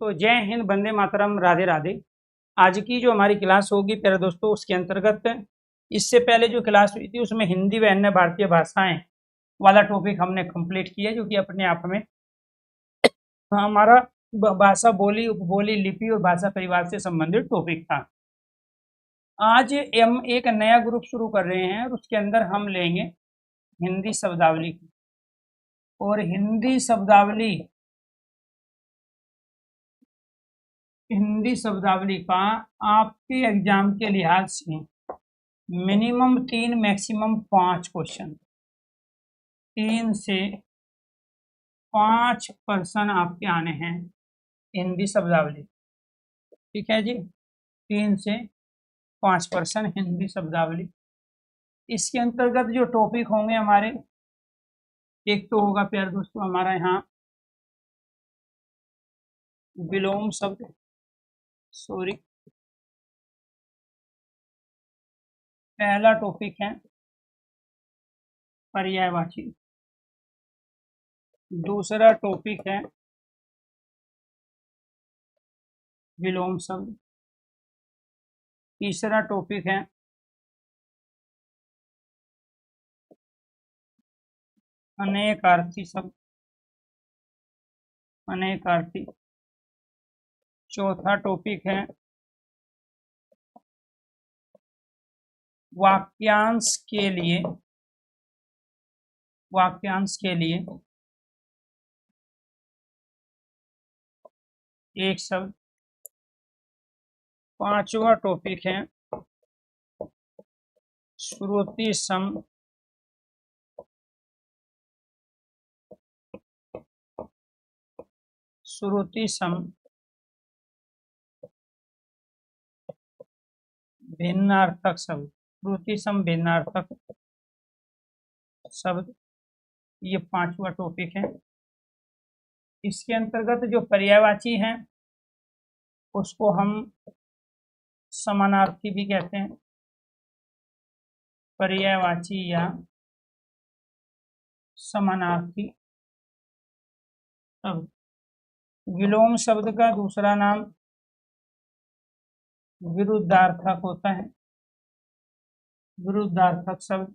तो जय हिंद, वंदे मातरम, राधे राधे। आज की जो हमारी क्लास होगी प्यारे दोस्तों, उसके अंतर्गत इससे पहले जो क्लास हुई थी उसमें हिंदी व अन्य भारतीय भाषाएं वाला टॉपिक हमने कंप्लीट किया, जो कि अपने आप में हमारा भाषा बोली, उपबोली, लिपि और भाषा परिवार से संबंधित टॉपिक था। आज हम एक नया ग्रुप शुरू कर रहे हैं और उसके अंदर हम लेंगे हिंदी शब्दावली की। और हिंदी शब्दावली का आपके एग्जाम के लिहाज से मिनिमम 3 मैक्सिमम 5 क्वेश्चन, 3 से 5% आपके आने हैं हिंदी शब्दावली। ठीक है जी, 3 से 5% हिंदी शब्दावली। इसके अंतर्गत जो टॉपिक होंगे हमारे, एक तो होगा प्यारे दोस्तों हमारा यहाँ विलोम शब्द, पहला टॉपिक है पर्यायवाची, दूसरा टॉपिक है विलोम शब्द, तीसरा टॉपिक है अनेकार्थी शब्द, अनेकार्थी। चौथा टॉपिक है वाक्यांश के लिए एक शब्द। पांचवा टॉपिक है श्रुति सम भिन्नार्थक शब्द, श्रुति सम भिन्नार्थक शब्द, ये पांचवा टॉपिक है। इसके अंतर्गत जो पर्यायवाची हैं उसको हम समानार्थी भी कहते हैं, पर्यायवाची या समानार्थी शब्द। विलोम शब्द का दूसरा नाम विरुद्धार्थक होता है, विरुद्धार्थक शब्द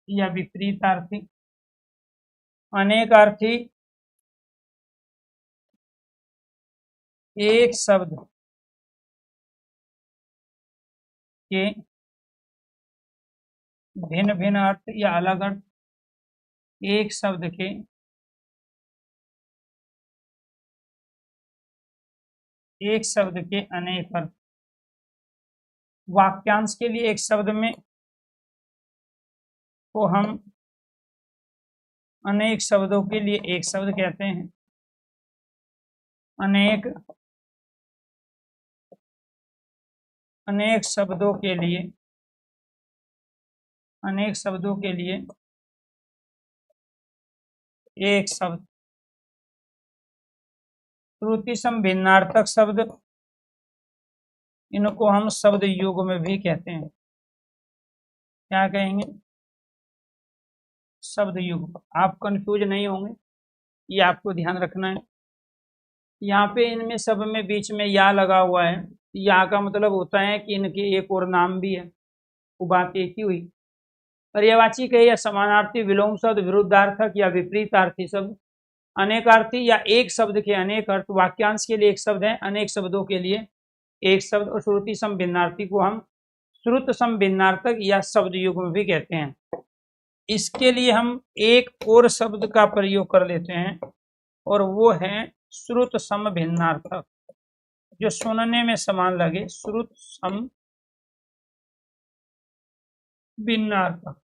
या विपरीतार्थी। अनेकार्थी एक शब्द के भिन्न भिन्न अर्थ या अलग अर्थ, एक शब्द के अनेक अर्थ। वाक्यांश के लिए एक शब्द में को हम अनेक शब्दों के लिए एक शब्द कहते हैं। अनेक शब्दों के लिए एक शब्द। श्रुति सम भिन्नार्थक शब्द, इनको हम शब्द युग में भी कहते हैं। क्या कहेंगे? शब्द युग। आप कंफ्यूज नहीं होंगे, ये आपको ध्यान रखना है। यहाँ पे इनमें सब में बीच में या लगा हुआ है, या का मतलब होता है कि इनके एक और नाम भी है, वो बात एक ही हुई। पर्यायवाची कहे या समानार्थी, विलोम शब्द, विरुद्धार्थक या विपरीतार्थी शब्द, अनेकार्थी या एक शब्द के अनेक अर्थ। वाक्यांश के लिए एक शब्द है, अनेक शब्दों के लिए एक शब्द। और श्रुति सम भिन्नार्थी को हम श्रुत सम भिन्नार्थक या शब्द युग में भी कहते हैं। इसके लिए हम एक और शब्द का प्रयोग कर लेते हैं और वो है श्रुत सम भिन्नार्थक, जो सुनने में समान लगे। श्रुत सम भिन्नार्थक,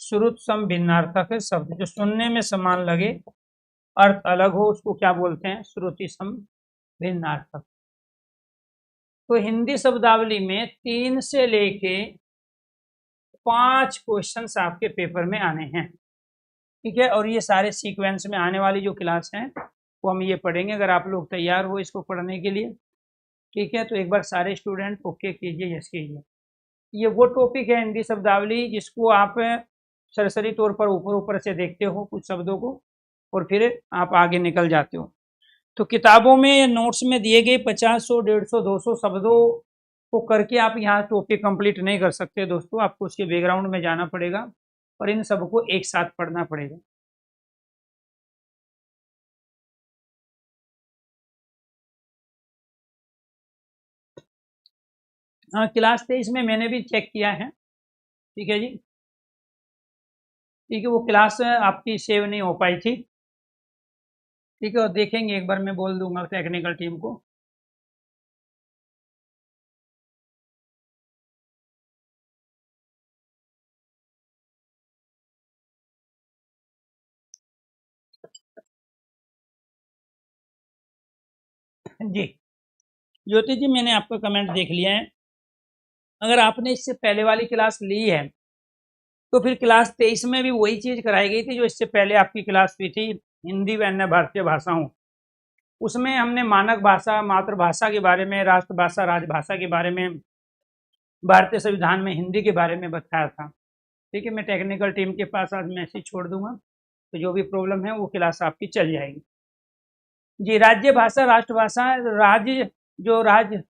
श्रुत सम भिन्नार्थक है शब्द, जो सुनने में समान लगे, अर्थ अलग हो, उसको क्या बोलते हैं? श्रुति सम भिन्नार्थक। तो हिंदी शब्दावली में 3 से लेके 5 क्वेश्चंस आपके पेपर में आने हैं। ठीक है, और ये सारे सीक्वेंस में आने वाली जो क्लास हैं वो हम ये पढ़ेंगे। अगर आप लोग तैयार हो इसको पढ़ने के लिए, ठीक है, तो एक बार सारे स्टूडेंट ओके कीजिए, यस कीजिए। ये वो टॉपिक है हिंदी शब्दावली जिसको आप सरसरी तौर पर ऊपर से देखते हो कुछ शब्दों को, और फिर आप आगे निकल जाते हो। तो किताबों में या नोट्स में दिए गए 50, 100, 150, 200 शब्दों को करके आप यहाँ टॉपिक कंप्लीट नहीं कर सकते दोस्तों, आपको उसके बैकग्राउंड में जाना पड़ेगा और इन सबको एक साथ पढ़ना पड़ेगा। हाँ, क्लास 23 में मैंने भी चेक किया है। ठीक है जी, ठीक है, वो क्लास आपकी सेव नहीं हो पाई थी। ठीक है, और देखेंगे एक बार, मैं बोल दूंगा टेक्निकल टीम को। जी ज्योति जी, मैंने आपका कमेंट देख लिया है। अगर आपने इससे पहले वाली क्लास ली है तो फिर क्लास 23 में भी वही चीज कराई गई थी जो इससे पहले आपकी क्लास हुई थी, हिंदी व अन्य भारतीय भाषाओं। उसमें हमने मानक भाषा, मातृभाषा के बारे में, राष्ट्रभाषा, राजभाषा के बारे में, भारतीय संविधान में हिंदी के बारे में बताया था। ठीक है, मैं टेक्निकल टीम के पास आज मैसेज छोड़ दूंगा, तो जो भी प्रॉब्लम है वो क्लास आपकी चल जाएगी। जी, राज्य भाषा, राष्ट्रभाषा, राज्य, जो राज्य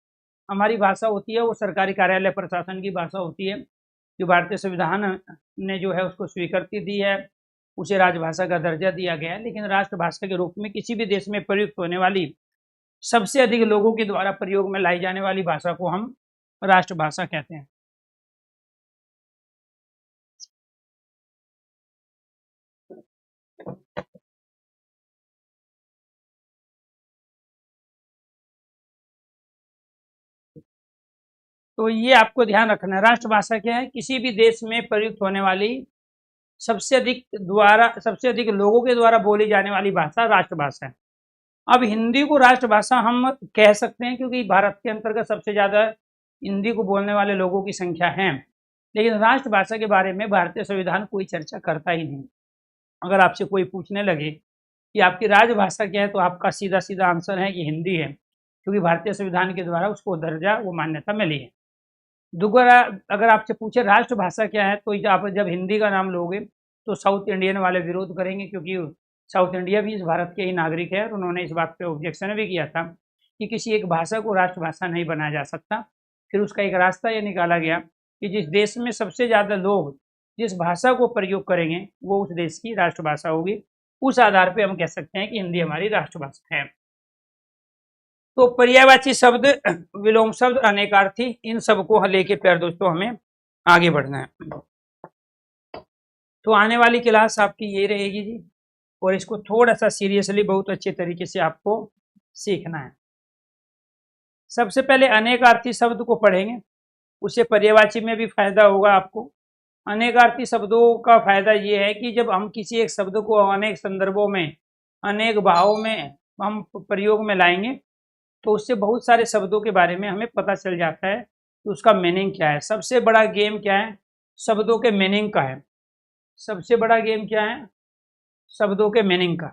हमारी भाषा होती है वो सरकारी कार्यालय प्रशासन की भाषा होती है, जो भारतीय संविधान ने जो है उसको स्वीकृति दी है, उसे राजभाषा का दर्जा दिया गया है। लेकिन राष्ट्रभाषा के रूप में किसी भी देश में प्रयुक्त होने वाली, सबसे अधिक लोगों के द्वारा प्रयोग में लाई जाने वाली भाषा को हम राष्ट्रभाषा कहते हैं। तो ये आपको ध्यान रखना है, राष्ट्रभाषा क्या है, किसी भी देश में प्रयुक्त होने वाली, सबसे अधिक लोगों के द्वारा बोली जाने वाली भाषा राष्ट्रभाषा है। अब हिंदी को राष्ट्रभाषा हम कह सकते हैं क्योंकि भारत के अंतर्गत सबसे ज्यादा हिंदी को बोलने वाले लोगों की संख्या है, लेकिन राष्ट्रभाषा के बारे में भारतीय संविधान कोई चर्चा करता ही नहीं। अगर आपसे कोई पूछने लगे कि आपकी राजभाषा क्या है, तो आपका सीधा सीधा आंसर है कि हिंदी है, क्योंकि भारतीय संविधान के द्वारा उसको दर्जा, वो मान्यता मिली है। दोबारा अगर आपसे पूछे राष्ट्रभाषा क्या है, तो आप जब हिंदी का नाम लोगे तो साउथ इंडियन वाले विरोध करेंगे, क्योंकि साउथ इंडिया भी इस भारत के ही नागरिक है और उन्होंने इस बात पे ऑब्जेक्शन भी किया था कि किसी एक भाषा को राष्ट्रभाषा नहीं बनाया जा सकता। फिर उसका एक रास्ता ये निकाला गया कि जिस देश में सबसे ज़्यादा लोग जिस भाषा को प्रयोग करेंगे वो उस देश की राष्ट्रभाषा होगी। उस आधार पर हम कह सकते हैं कि हिंदी हमारी राष्ट्रभाषा है। तो पर्यायवाची शब्द, विलोम शब्द, अनेकार्थी, इन सबको लेके फिर दोस्तों हमें आगे बढ़ना है। तो आने वाली क्लास आपकी ये रहेगी जी, और इसको थोड़ा सा सीरियसली, बहुत अच्छे तरीके से आपको सीखना है। सबसे पहले अनेकार्थी शब्द को पढ़ेंगे, उससे पर्यायवाची में भी फायदा होगा आपको। अनेकार्थी शब्दों का फायदा ये है कि जब हम किसी एक शब्द को अनेक संदर्भों में, अनेक भावों में हम प्रयोग में लाएंगे तो उससे बहुत सारे शब्दों के बारे में हमें पता चल जाता है कि उसका मीनिंग क्या है। सबसे बड़ा गेम क्या है, शब्दों के मीनिंग का है। सबसे बड़ा गेम क्या है, शब्दों के मीनिंग का।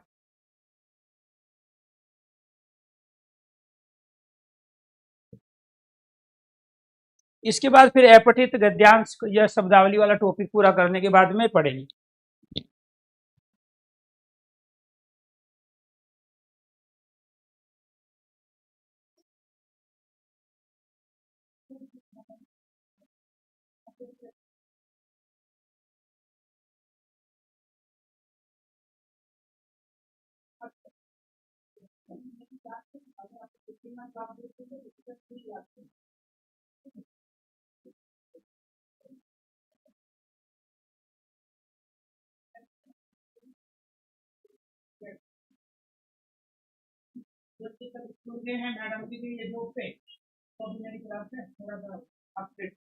इसके बाद फिर अपठित, गद्यांश या शब्दावली वाला टॉपिक पूरा करने के बाद में पढ़ेंगे। मैडम की ये दो पे तो मेरी क्लास है थोड़ा सा अपडेट।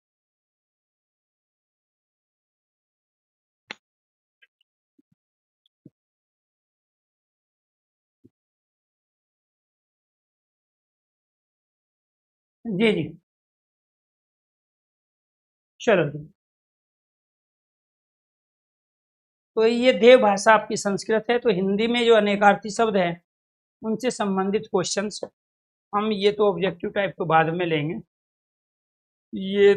जी जी, चलो जी। तो ये देव भाषा आपकी संस्कृत है, तो हिंदी में जो अनेकार्थी शब्द है उनसे संबंधित क्वेश्चंस हम, ये तो ऑब्जेक्टिव टाइप तो बाद में लेंगे। ये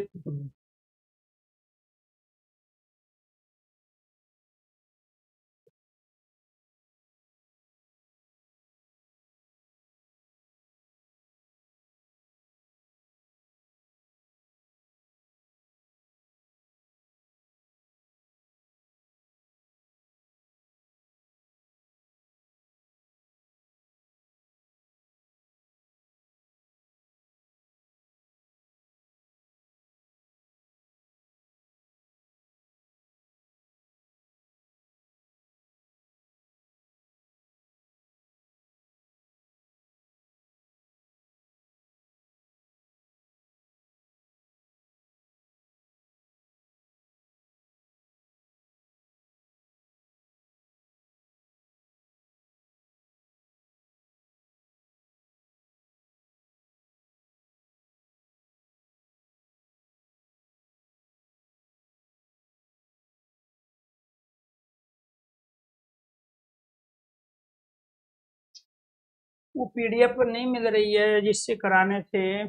वो पीडीएफ नहीं मिल रही है जिससे कराने थे।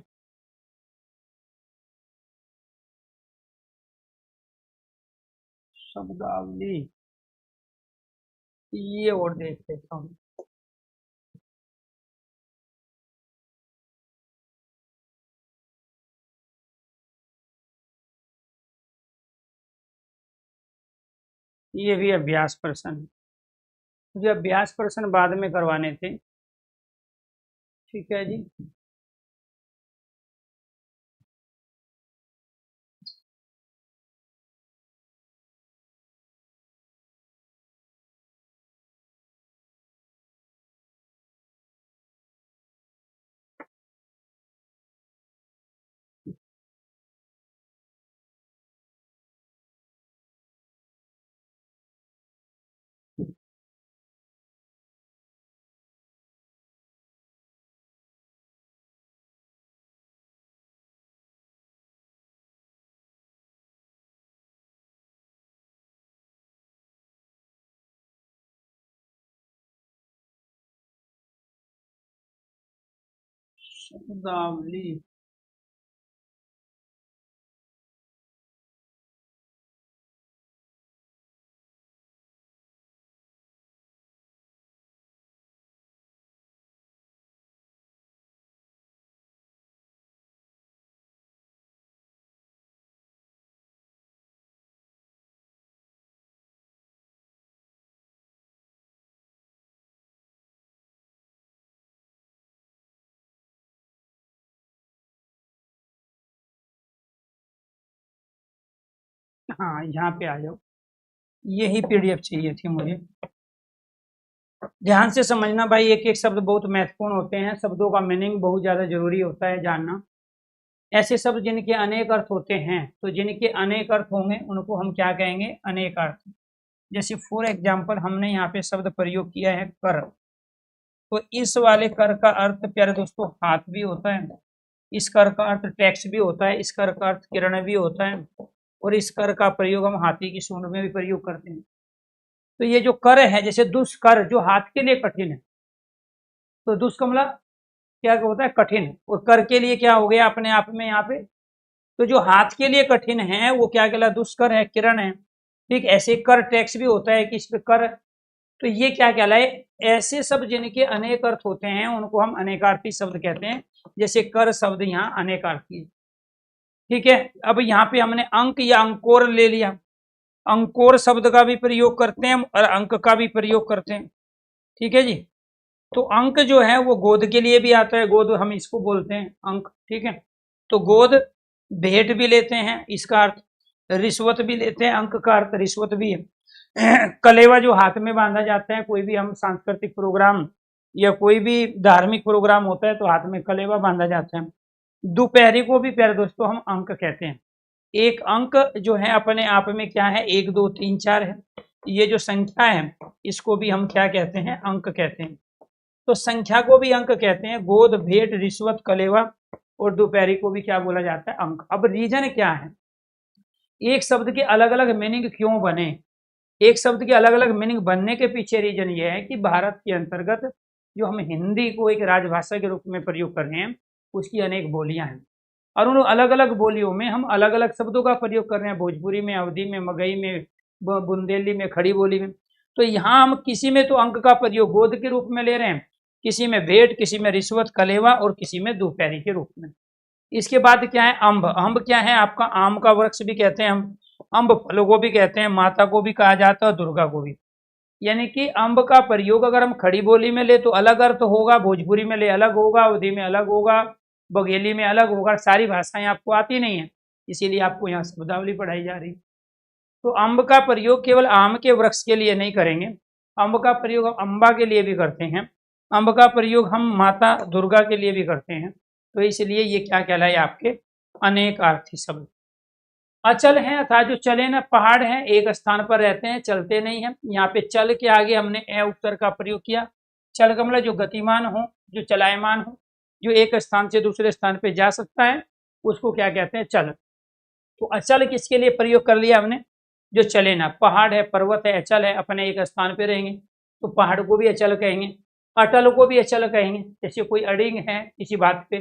शब्दावली, ये और देख लेता हूँ। ये भी अभ्यास प्रश्न है, मुझे अभ्यास प्रश्न बाद में करवाने थे। ठीक है जी। शब्दावली, हाँ यहाँ पे आ जाओ। यही पीडीएफ चाहिए थी मुझे। ध्यान से समझना भाई, एक एक शब्द बहुत महत्वपूर्ण होते हैं, शब्दों का मीनिंग बहुत ज्यादा जरूरी होता है जानना। ऐसे शब्द जिनके अनेक अर्थ होते हैं, तो जिनके अनेक अर्थ होंगे उनको हम क्या कहेंगे, अनेक अर्थ। जैसे फॉर एग्जाम्पल हमने यहाँ पे शब्द प्रयोग किया है कर, तो इस वाले कर का अर्थ प्यारे दोस्तों हाथ भी होता है, इस कर का अर्थ टैक्स भी होता है, इस कर का अर्थ किरण भी होता है, और इस कर का प्रयोग हम हाथी की सूंड में भी प्रयोग करते हैं। तो ये जो कर है, जैसे दुष्कर जो हाथ के लिए कठिन है, तो दुष्कमला क्या होता है, कठिन, और कर के लिए क्या हो गया अपने आप में यहाँ पे, तो जो हाथ के लिए कठिन है वो क्या कहला, दुष्कर है, किरण है। ठीक, ऐसे कर टैक्स भी होता है कि इस पे कर, तो ये क्या कहलाए, ऐसे शब्द जिनके अनेक अर्थ होते हैं उनको हम अनेकार्थी शब्द कहते हैं। जैसे कर शब्द यहाँ अनेकार्थी है। ठीक है, अब यहाँ पे हमने अंक या अंकोर ले लिया, अंकोर शब्द का भी प्रयोग करते हैं और अंक का भी प्रयोग करते हैं। ठीक है जी। तो अंक जो है वो गोद के लिए भी आता है, गोद हम इसको बोलते हैं अंक। ठीक है, तो गोद भेंट भी लेते हैं, इसका अर्थ रिश्वत भी लेते हैं, अंक का अर्थ रिश्वत भी है। कलेवा जो हाथ में बांधा जाता है, कोई भी हम सांस्कृतिक प्रोग्राम या कोई भी धार्मिक प्रोग्राम होता है तो हाथ में कलेवा बांधा जाता है। दोपहरी को भी प्यारे दोस्तों हम अंक कहते हैं। एक अंक जो है अपने आप में क्या है, 1 2 3 4 है, ये जो संख्या है इसको भी हम क्या कहते हैं, अंक कहते हैं। तो संख्या को भी अंक कहते हैं, गोद भेंट रिश्वत कलेवा और दोपहरी को भी क्या बोला जाता है, अंक। अब रीजन क्या है, एक शब्द के अलग अलग मीनिंग क्यों बने, एक शब्द के अलग अलग मीनिंग बनने के पीछे रीजन ये है कि भारत के अंतर्गत जो हम हिंदी को एक राजभाषा के रूप में प्रयोग कर रहे हैं उसकी अनेक बोलियां हैं, और उन अलग अलग बोलियों में हम अलग अलग शब्दों का प्रयोग कर रहे हैं, भोजपुरी में, अवधी में, मगही में, बुंदेली में, खड़ी बोली में। तो यहाँ हम किसी में तो अंक का प्रयोग गोद के रूप में ले रहे हैं, किसी में भेंट, किसी में रिश्वत कलेवा और किसी में दोपहरी के रूप में। इसके बाद क्या है, अम्ब। अम्ब क्या है आपका, आम का वृक्ष भी कहते हैं हम, अम्ब फलों को भी कहते हैं, माता को भी कहा जाता है, दुर्गा को भी। यानी कि अम्ब का प्रयोग अगर हम खड़ी बोली में ले तो अलग अर्थ होगा, भोजपुरी में ले अलग होगा, अवधी में अलग होगा, बघेली में अलग होगा। सारी भाषाएं आपको आती नहीं है, इसीलिए आपको यहाँ शब्दावली पढ़ाई जा रही। तो अम्ब का प्रयोग केवल आम के वृक्ष के लिए नहीं करेंगे, अम्ब का प्रयोग हम अम्बा के लिए भी करते हैं, अम्ब का प्रयोग हम माता दुर्गा के लिए भी करते हैं। तो इसलिए ये क्या कहलाए, आपके अनेकार्थी शब्द। अचल हैं अर्थात जो चले ना, पहाड़ हैं एक स्थान पर रहते हैं, चलते नहीं हैं। यहाँ पे चल के आगे हमने ए उत्तर का प्रयोग किया। चल का मतलब जो गतिमान हो, जो चलायमान हो, जो एक स्थान से दूसरे स्थान पे जा सकता है, उसको क्या कहते हैं, चल। तो अचल किसके लिए प्रयोग कर लिया हमने, जो चले ना। पहाड़ है, पर्वत है, अचल है, अपने एक स्थान पे रहेंगे तो पहाड़ को भी अचल कहेंगे। अटल को भी अचल कहेंगे, जैसे कोई अड़िंग है किसी बात पे,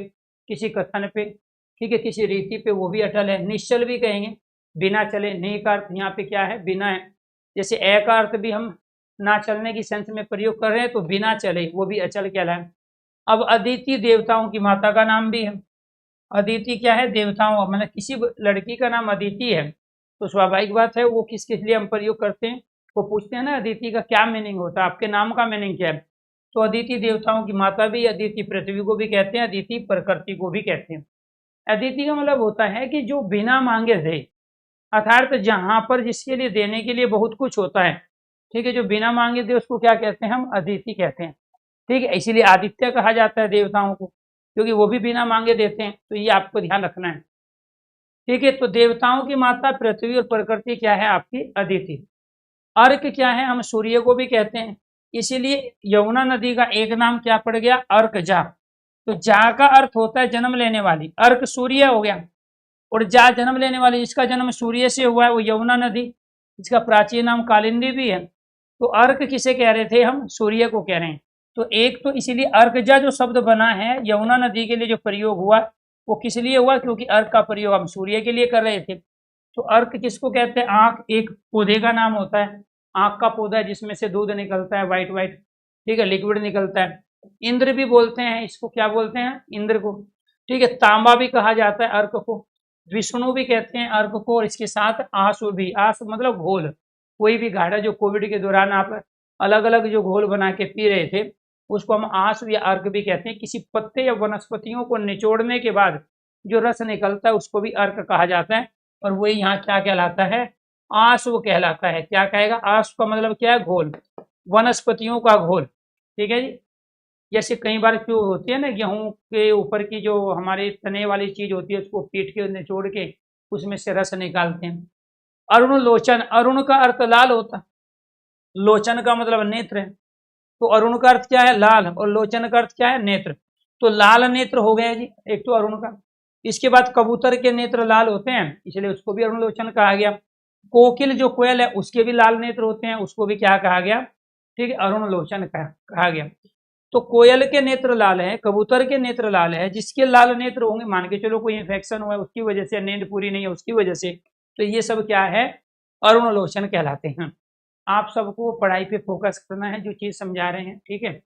किसी कथन पे, ठीक है, किसी रीति पे, वो भी अटल है। निश्चल भी कहेंगे, बिना चले। नी का अर्थ यहाँ पे क्या है? बिना है। जैसे ए का अर्थ भी हम ना चलने की सेंस में प्रयोग कर रहे हैं, तो बिना चले, वो भी अचल कहलाए। अब अदिति देवताओं की माता का नाम भी है। अदिति क्या है? देवताओं, मतलब किसी लड़की का नाम अदिति है तो स्वाभाविक बात है वो किस किस लिए हम प्रयोग करते हैं, वो पूछते हैं ना अदिति का क्या मीनिंग होता है, आपके नाम का मीनिंग क्या है? तो अदिति देवताओं की माता भी, अदिति पृथ्वी को भी कहते हैं, अदिति प्रकृति को भी कहते हैं। अदिति का मतलब होता है कि जो बिना मांगे दे, अर्थात जहां पर जिसके लिए देने के लिए बहुत कुछ होता है, ठीक है, जो बिना मांगे दे उसको क्या कहते हैं? हम अदिति कहते हैं। ठीक है, इसीलिए आदित्य कहा जाता है देवताओं को, क्योंकि वो भी बिना मांगे देते हैं। तो ये आपको ध्यान रखना है। ठीक है, तो देवताओं की माता पृथ्वी और प्रकृति क्या है? आपकी अदिति। अर्क क्या है? हम सूर्य को भी कहते हैं, इसीलिए यमुना नदी का एक नाम क्या पड़ गया? अर्क जा। तो जा का अर्थ होता है जन्म लेने वाली, अर्क सूर्य हो गया, और जा जन्म लेने वाली, जिसका जन्म सूर्य से हुआ है वो यमुना नदी, जिसका प्राचीन नाम कालिंदी भी है। तो अर्क किसे कह रहे थे हम? सूर्य को कह रहे हैं। तो एक तो इसीलिए अर्कजा जो शब्द बना है यमुना नदी के लिए जो प्रयोग हुआ, वो किस लिए हुआ? क्योंकि अर्क का प्रयोग हम सूर्य के लिए कर रहे थे। तो अर्क किसको कहते हैं? आंख एक पौधे का नाम होता है, आंख का पौधा है जिसमें से दूध निकलता है, व्हाइट व्हाइट, ठीक है, लिक्विड निकलता है। इंद्र भी बोलते हैं इसको, क्या बोलते हैं? इंद्र को। ठीक है, तांबा भी कहा जाता है अर्क को, विष्णु भी कहते हैं अर्क को, और इसके साथ आंसू भी। आंस मतलब घोल, कोई भी गाढ़ा जो कोविड के दौरान आप अलग अलग जो घोल बना के पी रहे थे, उसको हम आंसू या अर्क भी कहते हैं। किसी पत्ते या वनस्पतियों को निचोड़ने के बाद जो रस निकलता है उसको भी अर्क कहा जाता है, और वही यहाँ क्या कहलाता है? आंसू कहलाता है। क्या कहेगा? आंसू का मतलब क्या है? घोल, वनस्पतियों का घोल। ठीक है जी। जैसे कई बार क्यों होती है ना, गेहूं के ऊपर की जो हमारे तने वाली चीज होती है उसको पीट के निचोड़ के उसमें से रस निकालते हैं। अरुण लोचन, अरुण का अर्थ लाल होता है, लोचन का मतलब नेत्र है। तो अरुण का अर्थ क्या है? लाल, और लोचन का अर्थ क्या है? नेत्र। तो लाल नेत्र हो गया जी एक तो अरुण का। इसके बाद कबूतर के नेत्र लाल होते हैं, इसलिए उसको भी अरुण लोचन कहा गया। कोकिल जो कोयल है उसके भी लाल नेत्र होते हैं, उसको भी क्या कहा गया? ठीक है, अरुण लोचन कहा गया। तो कोयल के नेत्र लाल है, कबूतर के नेत्र लाल है, जिसके लाल नेत्र होंगे, मान के चलो कोई इन्फेक्शन हुआ है उसकी वजह से, नींद पूरी नहीं है उसकी वजह से, तो ये सब क्या है? अरुण लोचन कहलाते हैं। आप सबको पढ़ाई पे फोकस करना है, जो चीज समझा रहे हैं, ठीक है।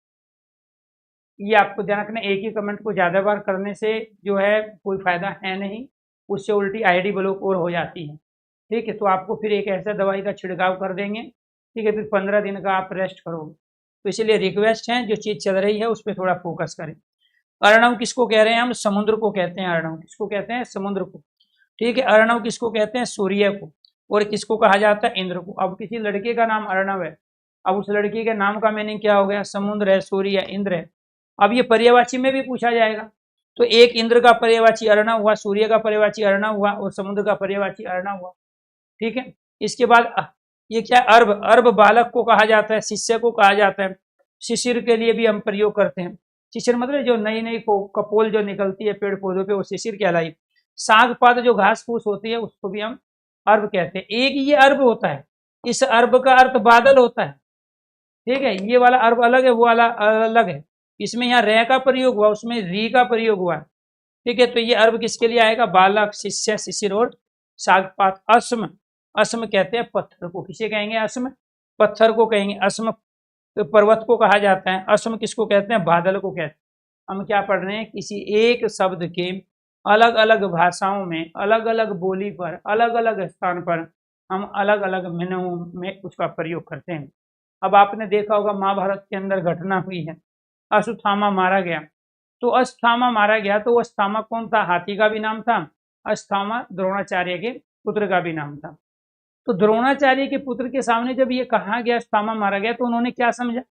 ये आपको ध्यान रखना, एक ही कमेंट को ज्यादा बार करने से जो है कोई फायदा है नहीं, उससे उल्टी आईडी ब्लॉक और हो जाती है। ठीक है, तो आपको फिर एक ऐसा दवाई का छिड़काव कर देंगे, ठीक है, फिर 15 दिन का आप रेस्ट करोगे। तो इसलिए रिक्वेस्ट है, जो चीज चल रही है उस पर थोड़ा फोकस करें। अर्णव किसको कह रहे हैं? हम समुद्र को कहते हैं। अर्णव किसको कहते हैं? समुद्र को। ठीक है, अर्णव किसको कहते हैं? सूर्य को। और किसको कहा जाता है? इंद्र को। अब किसी लड़के का नाम अर्णव है, अब उस लड़की के नाम का मीनिंग क्या हो गया? समुद्र है, सूर्य है, इंद्र है। अब ये पर्यायवाची में भी पूछा जाएगा, तो एक इंद्र का पर्यायवाची अर्णव हुआ, सूर्य का पर्यायवाची अर्णव हुआ, और समुद्र का पर्यायवाची अर्णव हुआ। ठीक है, इसके बाद ये क्या? अर्ब, अर्ब बालक को कहा जाता है, शिष्य को कहा जाता है। शिशिर के लिए भी हम प्रयोग करते हैं। शिशिर मतलब जो नई नई कपोल जो निकलती है पेड़ पौधों पे, वो शिशिर कहलाई। साग पात जो घास फूस होती है उसको भी हम अर्ब कहते हैं। एक ये अर्ब होता है, इस अर्ब का अर्थ बादल होता है। ठीक है, ये वाला अर्ब अलग है, वो वाला अलग है। इसमें यहाँ रे का प्रयोग हुआ, उसमें री का प्रयोग हुआ। ठीक है, तो ये अर्ब किसके लिए आएगा? बालक, शिष्य, शिशिर और सागपात। अस्म, अस्म कहते हैं पत्थर को। किसे कहेंगे? अस्म, पत्थर को कहेंगे। अस्म पर्वत को कहा जाता है। अस्म किसको कहते हैं? बादल को कहते हैं। हम क्या पढ़ रहे हैं? किसी एक शब्द के अलग अलग भाषाओं में, अलग अलग बोली पर, अलग अलग स्थान पर हम अलग अलग मीनिंग में उसका प्रयोग करते हैं। अब आपने देखा होगा महाभारत के अंदर घटना हुई है, अश्वत्थामा मारा गया। तो अश्वत्थामा मारा गया, तो अश्वत्थामा कौन था? हाथी का भी नाम था। अश्वत्थामा द्रोणाचार्य के पुत्र का भी नाम था। तो द्रोणाचार्य के पुत्र के सामने जब ये कहा गया अश्वत्थामा मारा गया, तो उन्होंने क्या समझा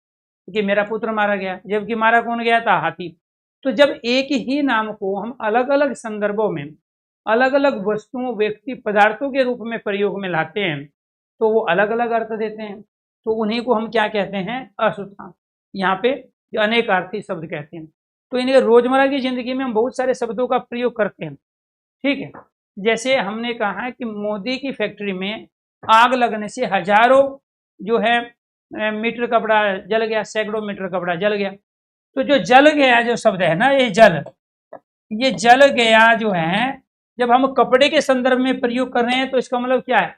कि मेरा पुत्र मारा गया, जबकि मारा कौन गया था? हाथी। तो जब एक ही नाम को हम अलग अलग संदर्भों में, अलग अलग वस्तुओं, व्यक्ति, पदार्थों के रूप में प्रयोग में लाते हैं, तो वो अलग अलग अर्थ देते हैं। तो उन्हीं को हम क्या कहते हैं? अश्वत्थामा। यहाँ पे अनेकार्थी शब्द कहते हैं। तो इन्हें रोजमर्रा की जिंदगी में हम बहुत सारे शब्दों का प्रयोग करते हैं। ठीक है, जैसे हमने कहा कि मोदी की फैक्ट्री में आग लगने से हजारों जो है मीटर कपड़ा जल गया, सैकड़ों मीटर कपड़ा जल गया। तो जो जल गया जो शब्द है ना, ये जल गया जो है, जब हम कपड़े के संदर्भ में प्रयोग कर रहे हैं तो इसका मतलब क्या है,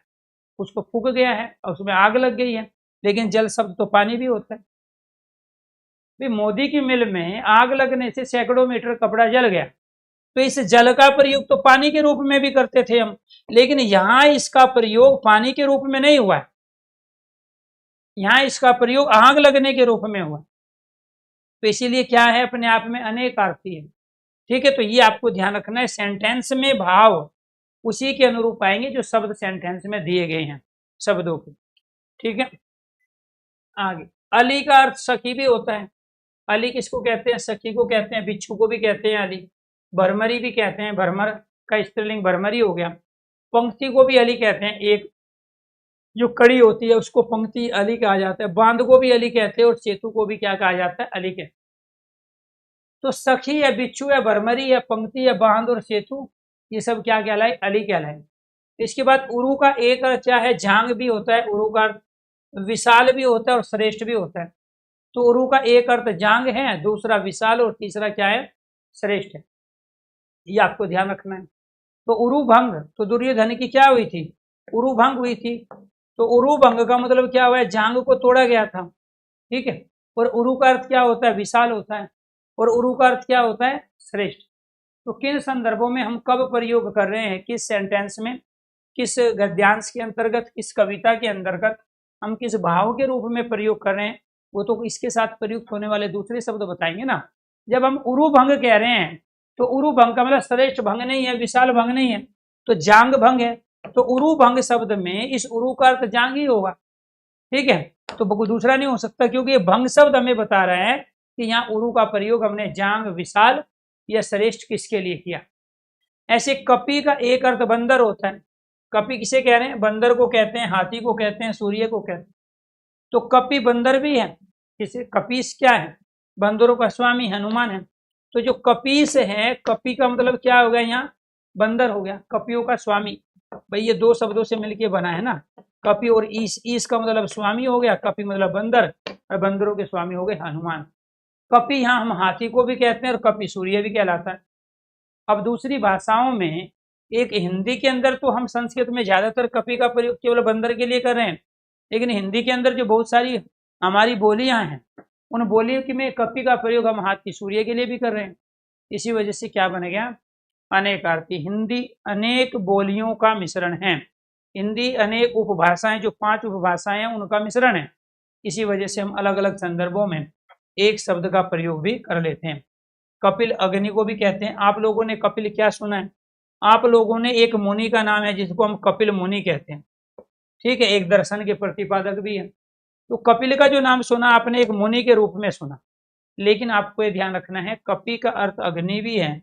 उसको फूक गया है और उसमें आग लग गई है। लेकिन जल शब्द तो पानी भी होता है। भाई मोदी की मिल में आग लगने से सैकड़ों मीटर कपड़ा जल गया, तो इस जल का प्रयोग तो पानी के रूप में भी करते थे हम, लेकिन यहां इसका प्रयोग पानी के रूप में नहीं हुआ है, यहां इसका प्रयोग आग लगने के रूप में हुआ। तो इसीलिए क्या है, अपने आप में अनेकार्थी है। ठीक है, तो ये आपको ध्यान रखना है। सेंटेंस में भाव उसी के अनुरूप आएंगे जो शब्द सेंटेंस में दिए गए हैं शब्दों के। ठीक है, आगे अली का अर्थ सखी भी होता है। अली किसको कहते हैं, सखी को कहते हैं, बिच्छू को भी कहते हैं अली, भरमरी भी कहते हैं, भरमर का स्त्रीलिंग भरमरी हो गया। पंक्ति को भी अली कहते हैं, एक जो कड़ी होती है उसको पंक्ति अली कहा जाता है। बांध को भी अली कहते हैं और सेतु को भी क्या कहा जाता है, अली कहते हैं। तो सखी या बिच्छू या भरमरी या पंक्ति या बांध और सेतु, ये सब क्या कहलाए, अली कहलाए। इसके बाद उरु का एक अर्थ क्या है, झांग भी होता है, उरु का विशाल भी होता है और श्रेष्ठ भी होता है। तो उरु का एक अर्थ जांग है, दूसरा विशाल और तीसरा क्या है, श्रेष्ठ है। ये आपको ध्यान रखना है। तो उरु भंग, तो दुर्योधन की क्या हुई थी, उरु भंग हुई थी। तो उरु भंग का मतलब क्या हुआ है, जांग को तोड़ा गया था। ठीक है, और उरु का अर्थ क्या होता है, विशाल होता है, और उरु का अर्थ क्या होता है, श्रेष्ठ। तो किन संदर्भों में हम कब प्रयोग कर रहे हैं, किस सेंटेंस में, किस गद्यांश के अंतर्गत, किस कविता के अंतर्गत हम किस भाव के रूप में प्रयोग कर रहे हैं, वो तो इसके साथ प्रयुक्त होने वाले दूसरे शब्द बताएंगे ना। जब हम उरु भंग कह रहे हैं तो उरु भंग का मतलब श्रेष्ठ भंग नहीं है, विशाल भंग नहीं है, तो जांग भंग है। तो उरु भंग शब्द में इस उरु का अर्थ जांग ही होगा। ठीक है, तो दूसरा नहीं हो सकता, क्योंकि ये भंग शब्द हमें बता रहा है कि यहाँ उरु का प्रयोग हमने जांग, विशाल या श्रेष्ठ किसके लिए किया। ऐसे कपि का एक अर्थ बंदर होता है। कपि किसे कह रहे हैं, बंदर को कहते हैं, हाथी को कहते हैं, सूर्य को कहते हैं। तो कपि बंदर भी है। किसे, कपीस क्या है, बंदरों का स्वामी हनुमान है। तो जो कपीस है, कपि का मतलब क्या हो गया, यहाँ बंदर हो गया, कपियों का स्वामी। भाई ये दो शब्दों से मिलके बना है ना, कपि और ईस का मतलब स्वामी हो गया, कपि मतलब बंदर, और बंदरों के स्वामी हो गए हनुमान। कपि यहाँ हम हाथी को भी कहते हैं और कपि सूर्य भी कहलाता है। अब दूसरी भाषाओं में, एक हिंदी के अंदर तो हम संस्कृत में ज्यादातर कपि का प्रयोग केवल बंदर के लिए कर रहे हैं, लेकिन हिंदी के अंदर जो बहुत सारी हमारी बोलियां हैं, उन बोलियों की में कपि का प्रयोग हम हाथी, सूर्य के लिए भी कर रहे हैं। इसी वजह से क्या बन गया, अनेकार्थी। हिंदी अनेक बोलियों का मिश्रण है। हिंदी अनेक उपभाषाएं, जो 5 उपभाषाएं हैं उनका मिश्रण है। इसी वजह से हम अलग अलग संदर्भों में एक शब्द का प्रयोग भी कर लेते हैं। कपिल अग्नि को भी कहते हैं। आप लोगों ने कपिल क्या सुना है, आप लोगों ने एक मुनि का नाम है जिसको हम कपिल मुनि कहते हैं। ठीक है, एक दर्शन के प्रतिपादक भी है। तो कपिल का जो नाम सुना आपने, एक मुनि के रूप में सुना, लेकिन आपको ये ध्यान रखना है, कपि का अर्थ अग्नि भी है,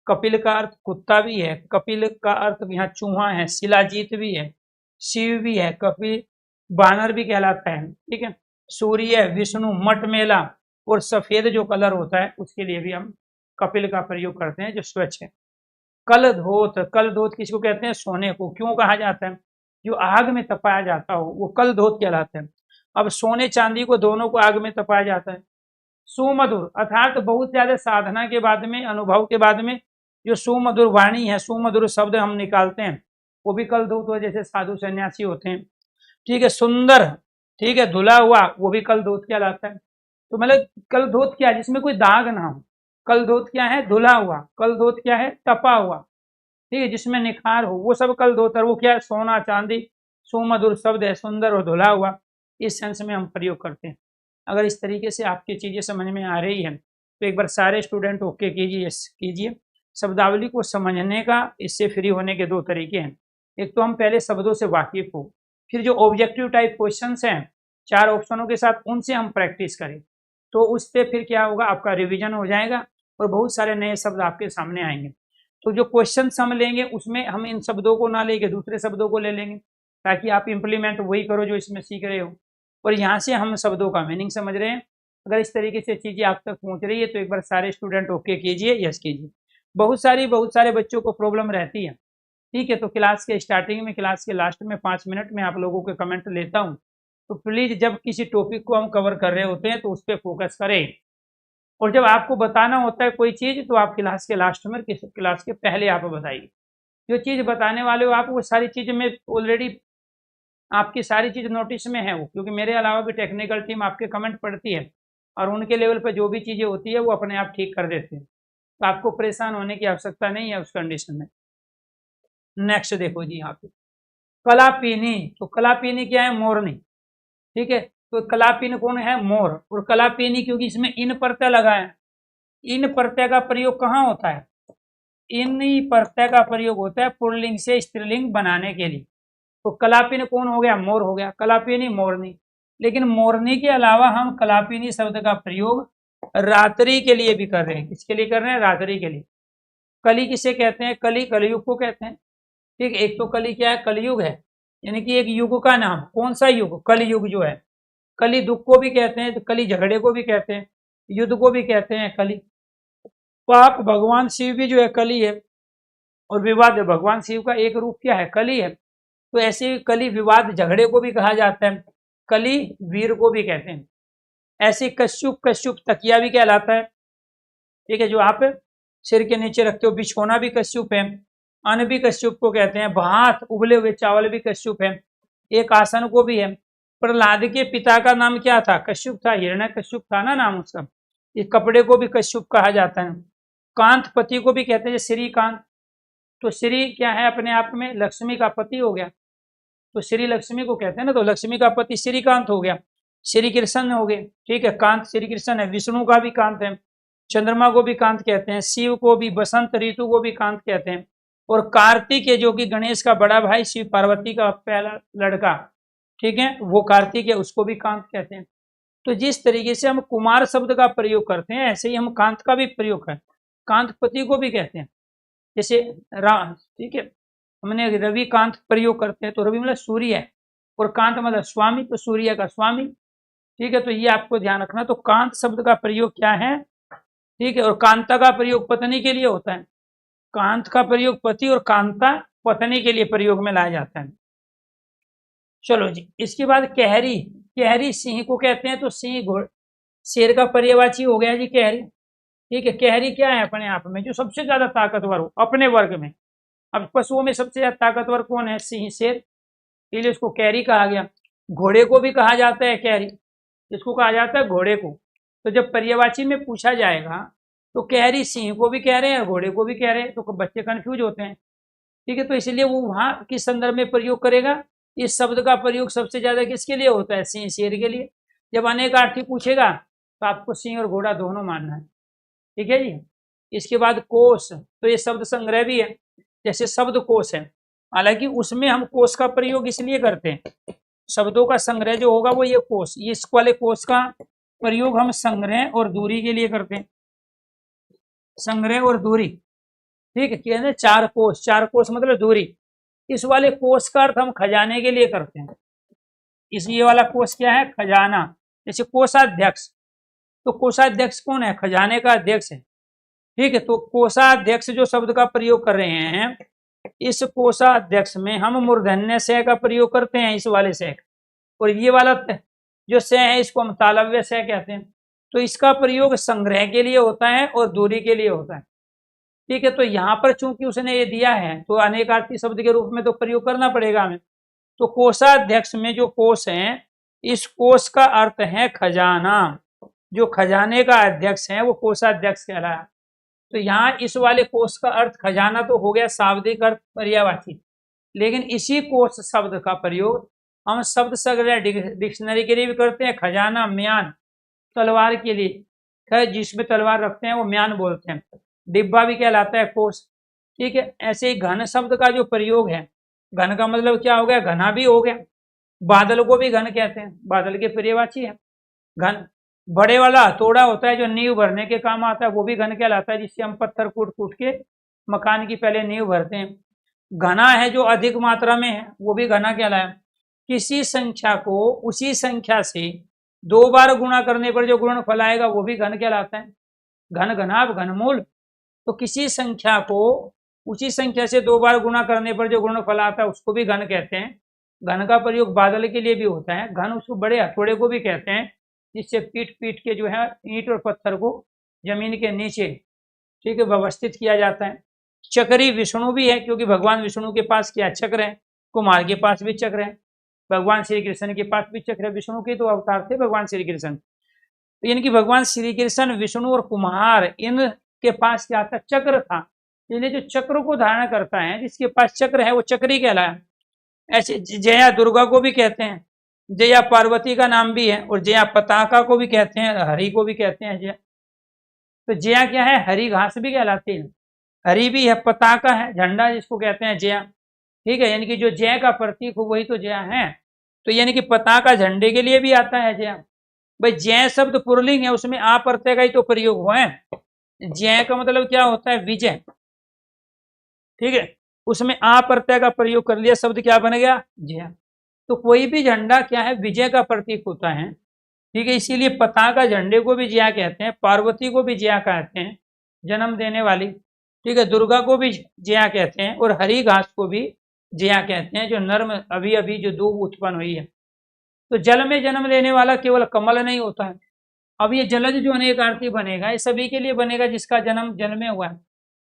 कपिल का अर्थ कुत्ता भी है, कपिल का अर्थ यहाँ चूहा है, शिलाजीत भी है, शिव भी है, कपिल बानर भी कहलाता है। ठीक है, सूर्य, विष्णु, मटमेला और सफेद जो कलर होता है उसके लिए भी हम कपिल का प्रयोग करते हैं, जो स्वच्छ है। कलधोत, कलधोत किसको कहते हैं, सोने को। क्यों कहा जाता है, जो आग में तपाया जाता हो वो कलधोत कहलाता है। अब सोने चांदी को दोनों को आग में तपाया जाता है। सुमधुर अर्थात बहुत ज्यादा साधना के बाद में, अनुभव के बाद में जो सुमधुर वाणी है, सुमधुर शब्द हम निकालते हैं, वो भी कलधोत हो, जैसे साधु सन्यासी होते हैं। ठीक है, सुंदर, ठीक है, धुला हुआ, वो भी कलधोत कहलाता है। तो मतलब कलधोत क्या है, जिसमें कोई दाग ना हो। कलधोत क्या है, धुला हुआ। कलधोत क्या है, तपा हुआ। ठीक है, जिसमें निखार हो, वो सब कलधोत है। वो क्या है, सोना चांदी, सुमधुर शब्द है, सुंदर और धुला हुआ, इस सेंस में हम प्रयोग करते हैं। अगर इस तरीके से आपकी चीजें समझ में आ रही है तो एक बार सारे स्टूडेंट ओके कीजिए, यस कीजिए। शब्दावली को समझने का, इससे फ्री होने के 2 तरीके हैं। एक तो हम पहले शब्दों से वाकिफ हो, फिर जो ऑब्जेक्टिव टाइप क्वेश्चंस हैं 4 ऑप्शनों के साथ, उनसे हम प्रैक्टिस करें, तो उससे फिर क्या होगा, आपका रिवीजन हो जाएगा और बहुत सारे नए शब्द आपके सामने आएंगे। तो जो क्वेश्चन हम लेंगे उसमें हम इन शब्दों को ना लेके दूसरे शब्दों को ले लेंगे, ताकि आप इम्प्लीमेंट वही करो जो इसमें सीख रहे हो, और यहाँ से हम शब्दों का मीनिंग समझ रहे हैं। अगर इस तरीके से चीजें आप तक पहुँच रही है तो एक बार सारे स्टूडेंट ओके कीजिए, यस कीजिए। बहुत सारे बच्चों को प्रॉब्लम रहती है। ठीक है, तो क्लास के स्टार्टिंग में, क्लास के लास्ट में 5 मिनट में आप लोगों के कमेंट लेता हूँ, तो प्लीज जब किसी टॉपिक को हम कवर कर रहे होते हैं तो उस पर फोकस करें, और जब आपको बताना होता है कोई चीज तो आप क्लास के लास्ट में, किस क्लास के पहले आप बताइए। जो चीज बताने वाले हो आप, वो सारी चीज में ऑलरेडी आपकी सारी चीज नोटिस में है वो, क्योंकि मेरे अलावा भी टेक्निकल टीम आपके कमेंट पढ़ती है और उनके लेवल पर जो भी चीजें होती है वो अपने आप ठीक कर देते हैं, तो आपको परेशान होने की आवश्यकता नहीं है उस कंडीशन में। नेक्स्ट देखो जी, यहाँ पे कलापीनी, तो कलापीनी क्या है? मोरनी। ठीक है, तो कलापीन कौन है? मोर। और कलापीनी क्योंकि इसमें इन प्रत्यय लगा है, इन प्रत्यय का प्रयोग कहाँ होता है? इन प्रत्यय का प्रयोग होता है पुल्लिंग से स्त्रीलिंग बनाने के लिए। तो कलापीन कौन हो गया? मोर हो गया। कलापीनी मोरनी। लेकिन मोरनी के अलावा हम कलापीनी शब्द का प्रयोग रात्रि के लिए भी कर रहे हैं। किसके लिए कर रहे हैं? रात्रि के लिए। कली किसे कहते हैं? कली कलयुग को कहते हैं। ठीक, एक तो कली क्या है? कलयुग है, यानी कि एक युग का नाम। कौन सा युग? कलयुग जो है। कली दुख को भी कहते हैं, तो कली झगड़े को भी कहते हैं, युद्ध को भी कहते हैं कली। पाप भगवान शिव भी जो है कली है, और विवाद भगवान शिव का एक रूप क्या है? कली है। तो ऐसे कली विवाद झगड़े को भी कहा जाता है, कली वीर को भी कहते हैं। ऐसे कश्युप, कश्युप तकिया भी कहलाता है। ठीक है, जो आप सिर के नीचे रखते हो, बिछोना भी कश्युप है। अन्न भी कश्युप को कहते हैं। भात, उबले हुए चावल भी कश्युप है। एक आसन को भी है। प्रहलाद के पिता का नाम क्या था? कश्युप था, हिरण्य कश्युप था ना नाम उसका। इस कपड़े को भी कश्युप कहा जाता है। कांत पति को भी कहते हैं श्रीकांत। तो श्री क्या है? अपने आप में लक्ष्मी का पति हो गया, तो श्री लक्ष्मी को कहते हैं ना, तो लक्ष्मी का पति श्रीकांत हो गया। श्री कृष्ण हो गए। ठीक है, कांत श्री कृष्ण है। विष्णु का भी कांत है, चंद्रमा को भी कांत कहते हैं, शिव को भी, बसंत ऋतु को भी कांत कहते हैं। और कार्तिक है जो कि गणेश का बड़ा भाई, शिव पार्वती का पहला लड़का, ठीक है, वो कार्तिक है, उसको भी कांत कहते हैं। तो जिस तरीके से हम कुमार शब्द का प्रयोग करते हैं, ऐसे ही हम कांत का भी प्रयोग करते हैं। कांतपति को भी कहते हैं, जैसे ठीक है, हमने रवि कांत प्रयोग करते हैं, तो रवि मतलब सूर्य है, और कांत मतलब स्वामी, तो सूर्य का स्वामी। ठीक है, तो ये आपको ध्यान रखना। तो कांत शब्द का प्रयोग क्या है? ठीक है, और कांता का प्रयोग पत्नी के लिए होता है। कांत का प्रयोग पति और कांता पत्नी के लिए प्रयोग में लाया जाता है। चलो जी, इसके बाद कहरी। कहरी सिंह को कहते हैं, तो सिंह शेर का पर्यायवाची हो गया जी कहरी। ठीक है, कहरी क्या है? अपने आप में जो सबसे ज्यादा ताकतवर हो अपने वर्ग में। अब पशुओं में सबसे ज्यादा ताकतवर कौन है? सिंह, शेर, इसलिए उसको कैरी कहा गया। घोड़े को भी कहा जाता है कैरी, इसको कहा जाता है घोड़े को। तो जब पर्यायवाची में पूछा जाएगा तो कैरी सिंह को भी कह रहे हैं, घोड़े को भी कह रहे हैं, तो बच्चे कंफ्यूज होते हैं। ठीक है, तो इसलिए वो वहां किस संदर्भ में प्रयोग करेगा? इस शब्द का प्रयोग सबसे ज्यादा किसके लिए होता है? सिंह, शेर के लिए। जब अनेकार्थी पूछेगा तो आपको सिंह और घोड़ा दोनों मानना है। ठीक है जी। इसके बाद कोश, तो ये शब्द संग्रह भी है, जैसे शब्द कोश है, हालांकि उसमें हम कोश का प्रयोग इसलिए करते हैं, शब्दों का संग्रह जो होगा वो ये कोश, ये इस वाले कोश का प्रयोग हम संग्रह और दूरी के लिए करते हैं। संग्रह और दूरी, ठीक है, कहते चार कोश, चार कोश मतलब दूरी। इस वाले कोश का अर्थ हम खजाने के लिए करते हैं। इस ये वाला कोश क्या है? खजाना। जैसे कोषाध्यक्ष, तो कोषाध्यक्ष कौन है? खजाने का अध्यक्ष है। ठीक है, तो कोषाध्यक्ष जो शब्द का प्रयोग कर रहे हैं, इस कोषाध्यक्ष में हम मूर्धन्य से का प्रयोग करते हैं, इस वाले से। और ये वाला जो से है इसको हम तालव्य से कहते हैं। तो इसका प्रयोग संग्रह के लिए होता है और दूरी के लिए होता है। ठीक है, तो यहाँ पर चूंकि उसने ये दिया है तो अनेकार्थी शब्द के रूप में तो प्रयोग करना पड़ेगा हमें। तो कोषाध्यक्ष में जो कोष है, इस कोष का अर्थ है खजाना। जो खजाने का अध्यक्ष है वो कोषाध्यक्ष कहलाया। तो यहाँ इस वाले कोष का अर्थ खजाना तो हो गया शाब्दिक अर्थ पर्यायवाची, लेकिन इसी कोष शब्द का प्रयोग हम शब्द संग्रह डिक्शनरी के लिए भी करते हैं। खजाना, म्यान, तलवार के लिए, जिसमें तलवार रखते हैं वो म्यान बोलते हैं। डिब्बा भी कहलाता है कोष। ठीक है, ऐसे ही घन शब्द का जो प्रयोग है, घन का मतलब क्या हो गया? घना भी हो गया। बादल को भी घन कहते हैं, बादल के पर्यायवाची है घन। बड़े वाला हथौड़ा होता है जो नींव भरने के काम आता है, वो भी घन कहलाता है, जिससे हम पत्थर कूट कूट के मकान की पहले नींव भरते हैं। घना है जो अधिक मात्रा में है, वो भी घना कहलाया। किसी संख्या को उसी संख्या से 2 बार गुणा करने पर जो गुणनफल आएगा वो भी घन कहलाता है। घन, घनाभ, घनमूल। तो किसी संख्या को उसी संख्या से 2 बार गुणा करने पर जो गुणनफल आता है उसको भी घन कहते हैं। घन का प्रयोग बादल के लिए भी होता है। घन उसको बड़े हथौड़े को भी कहते हैं, जिससे पीट पीट के जो है ईंट और पत्थर को जमीन के नीचे, ठीक है, व्यवस्थित किया जाता है। चक्री विष्णु भी है, क्योंकि भगवान विष्णु के पास क्या चक्र है, कुमार के पास भी चक्र है, भगवान श्री कृष्ण के पास भी चक्र है। विष्णु के तो अवतार थे भगवान श्री कृष्ण, तो यानी कि भगवान श्री कृष्ण, विष्णु और कुमार, इनके पास क्या था, चक्र था। यानी जो चक्र को धारण करता है, जिसके पास चक्र है, वो चक्री कहलाया। ऐसे जया दुर्गा को भी कहते हैं, जया पार्वती का नाम भी है, और जया पताका को भी कहते हैं, हरि को भी कहते हैं जया। तो जया क्या है, हरी घास भी कहलाती है, हरी भी है, पताका है, झंडा जिसको कहते हैं जया, ठीक है। यानी कि जो जय का प्रतीक हो वही तो जया है। तो यानी कि पताका झंडे के लिए भी आता है जया। भाई जय शब्द पुरलिंग है, उसमें आ प्रत्यय का ही तो प्रयोग हुआ है। जय का मतलब क्या होता है, विजय, ठीक है, उसमें आ प्रत्यय का प्रयोग कर लिया, शब्द क्या बन गया, जय। तो कोई भी झंडा क्या है, विजय का प्रतीक होता है, ठीक है। इसीलिए पताका झंडे को भी जया कहते हैं, पार्वती को भी जया कहते हैं, जन्म देने वाली, ठीक है। दुर्गा को भी जया कहते हैं, और हरी घास को भी जया कहते हैं, जो नर्म अभी अभी जो दूब उत्पन्न हुई है। तो जल में जन्म लेने वाला केवल कमल नहीं होता है। अब ये जलज जो अनेक आरती बनेगा, ये सभी के लिए बनेगा जिसका जन्म जल में हुआ है।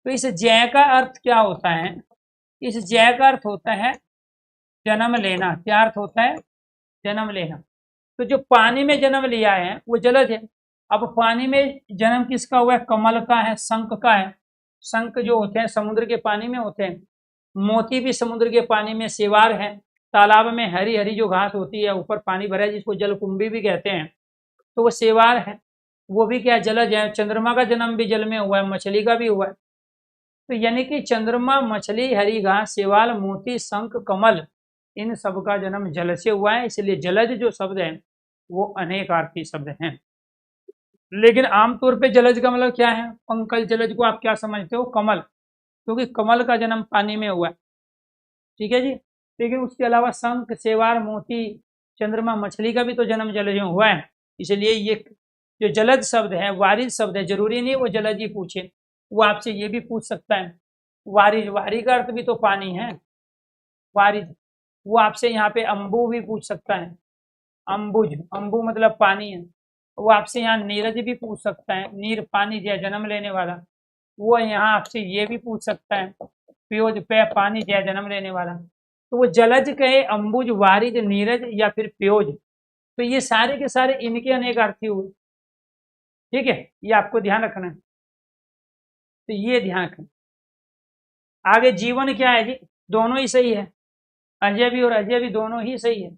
तो इस जय का अर्थ क्या होता है, इस जय का अर्थ होता है जन्म लेना। क्या अर्थ होता है, जन्म लेना। तो जो पानी में जन्म लिया है वो जलज है। अब पानी में जन्म किसका हुआ है, कमल का है, शंख का है। शंख जो होते हैं समुद्र के पानी में होते हैं, मोती भी समुद्र के पानी में, सेवार है। तालाब में हरी हरी जो घास होती है, ऊपर पानी भरा है, जिसको जलकुंभी भी कहते हैं, तो वो सेवार है, वो भी क्या जलज है। चंद्रमा का जन्म भी जल में हुआ है, मछली का भी हुआ है। तो यानी कि चंद्रमा, मछली, हरी घास, सेवाल, मोती, शंख, कमल, इन सब का जन्म जल से हुआ है। इसलिए जलज जो शब्द है वो अनेकार्थी शब्द हैं। लेकिन आमतौर पे जलज का मतलब क्या है, पंकज जलज को आप क्या समझते हो, कमल, क्योंकि कमल का जन्म पानी में हुआ है, ठीक है जी। लेकिन उसके अलावा शंख, सेवार, मोती, चंद्रमा, मछली का भी तो जन्म जलज में हुआ है। इसलिए ये जो जलज शब्द है, वारिज शब्द है, जरूरी नहीं वो जलज ही पूछे, वो आपसे ये भी पूछ सकता है वारिज। वारी का अर्थ भी तो पानी है, वारिज। वो आपसे यहाँ पे अम्बु भी पूछ सकता है, अम्बुज, अम्बु मतलब पानी है। वो आपसे यहाँ नीरज भी पूछ सकता है, नीर पानी दिया जन्म लेने वाला। वो यहाँ आपसे ये भी पूछ सकता है, प्योज पे पानी दिया जन्म लेने वाला। तो वो जलज कहे, अम्बुज, वारिज, नीरज या फिर प्योज, तो ये सारे के सारे इनके अनेक अर्थी हुए, ठीक है। ये आपको ध्यान रखना है, तो ये ध्यान रखना। आगे जीवन क्या है जी, दोनों ही सही है, अजय भी और अजय भी दोनों ही सही है,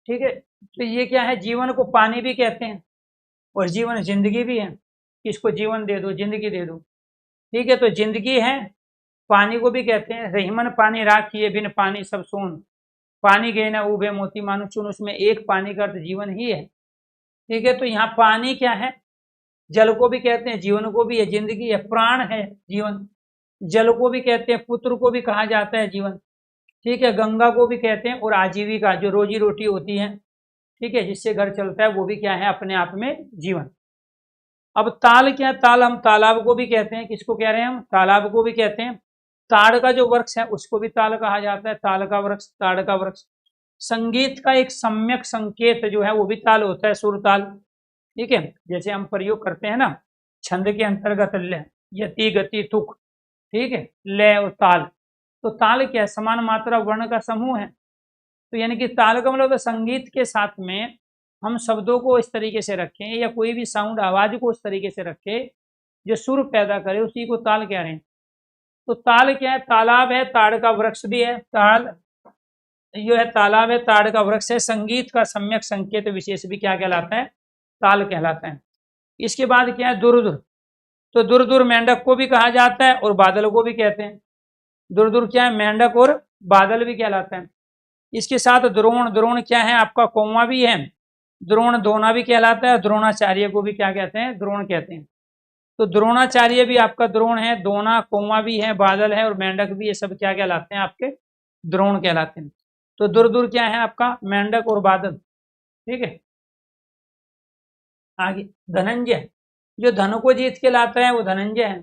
ठीक है। तो ये क्या है, जीवन को पानी भी कहते हैं, और जीवन जिंदगी भी है। किसको जीवन दे दो, जिंदगी दे दो, ठीक है। तो जिंदगी है, पानी को भी कहते हैं। रहीमन पानी राखिए, बिन पानी सब सोन, पानी गए ना उबे मोती मानो चुन, उसमें एक पानी का अर्थ जीवन ही है, ठीक है। तो यहाँ पानी क्या है, जल को भी कहते हैं, जीवन को भी है, जिंदगी है, प्राण है जीवन। जल को भी कहते हैं, पुत्र को भी कहा जाता है जीवन, ठीक है। गंगा को भी कहते हैं, और आजीविका जो रोजी रोटी होती है, ठीक है, जिससे घर चलता है, वो भी क्या है, अपने आप में जीवन। अब ताल क्या, ताल हम तालाब को भी कहते हैं। किसको कह रहे हैं हम, तालाब को भी कहते हैं। ताड़ का जो वृक्ष है उसको भी ताल कहा जाता है, ताल का वृक्ष, ताड़ का वृक्ष। संगीत का एक सम्यक संकेत जो है वो भी ताल होता है, सुर ताल, ठीक है। जैसे हम प्रयोग करते हैं ना, छंद के अंतर्गत लय, यति, गति, तुक, ठीक है, लय और ताल। तो ताल क्या है, समान मात्रा वर्ण का समूह है। तो यानी कि ताल का मतलब संगीत के साथ में हम शब्दों को इस तरीके से रखें, या कोई भी साउंड, आवाज को इस तरीके से रखें जो सुर पैदा करे, उसी को ताल कह रहे हैं। तो ताल क्या है, तालाब है, ताड़ का वृक्ष भी है, ताल जो है तालाब है, ताड़ का वृक्ष है। संगीत का सम्यक संकेत विशेष भी क्या कहलाता है, ताल कहलाता है। इसके बाद क्या है, दुर्दुर। तो दुर्दुर मेंढक को भी कहा जाता है, और बादल को भी कहते हैं। दुर्दुर क्या है, मेंढक और बादल भी कहलाता है। इसके साथ द्रोण, द्रोण क्या है आपका, कौवा भी है। द्रोण दोना भी कहलाता है, द्रोणाचार्य को भी क्या कहते हैं, द्रोण कहते हैं। तो द्रोणाचार्य भी आपका द्रोण है, दोना, कौवा भी है, बादल है, और मेंढक भी, ये सब क्या कहलाते हैं, आपके द्रोण कहलाते हैं। तो दुर्दुर क्या है आपका, मेंढक और बादल, ठीक है। आगे धनंजय, जो धन को जीत के लाता है वो धनंजय है।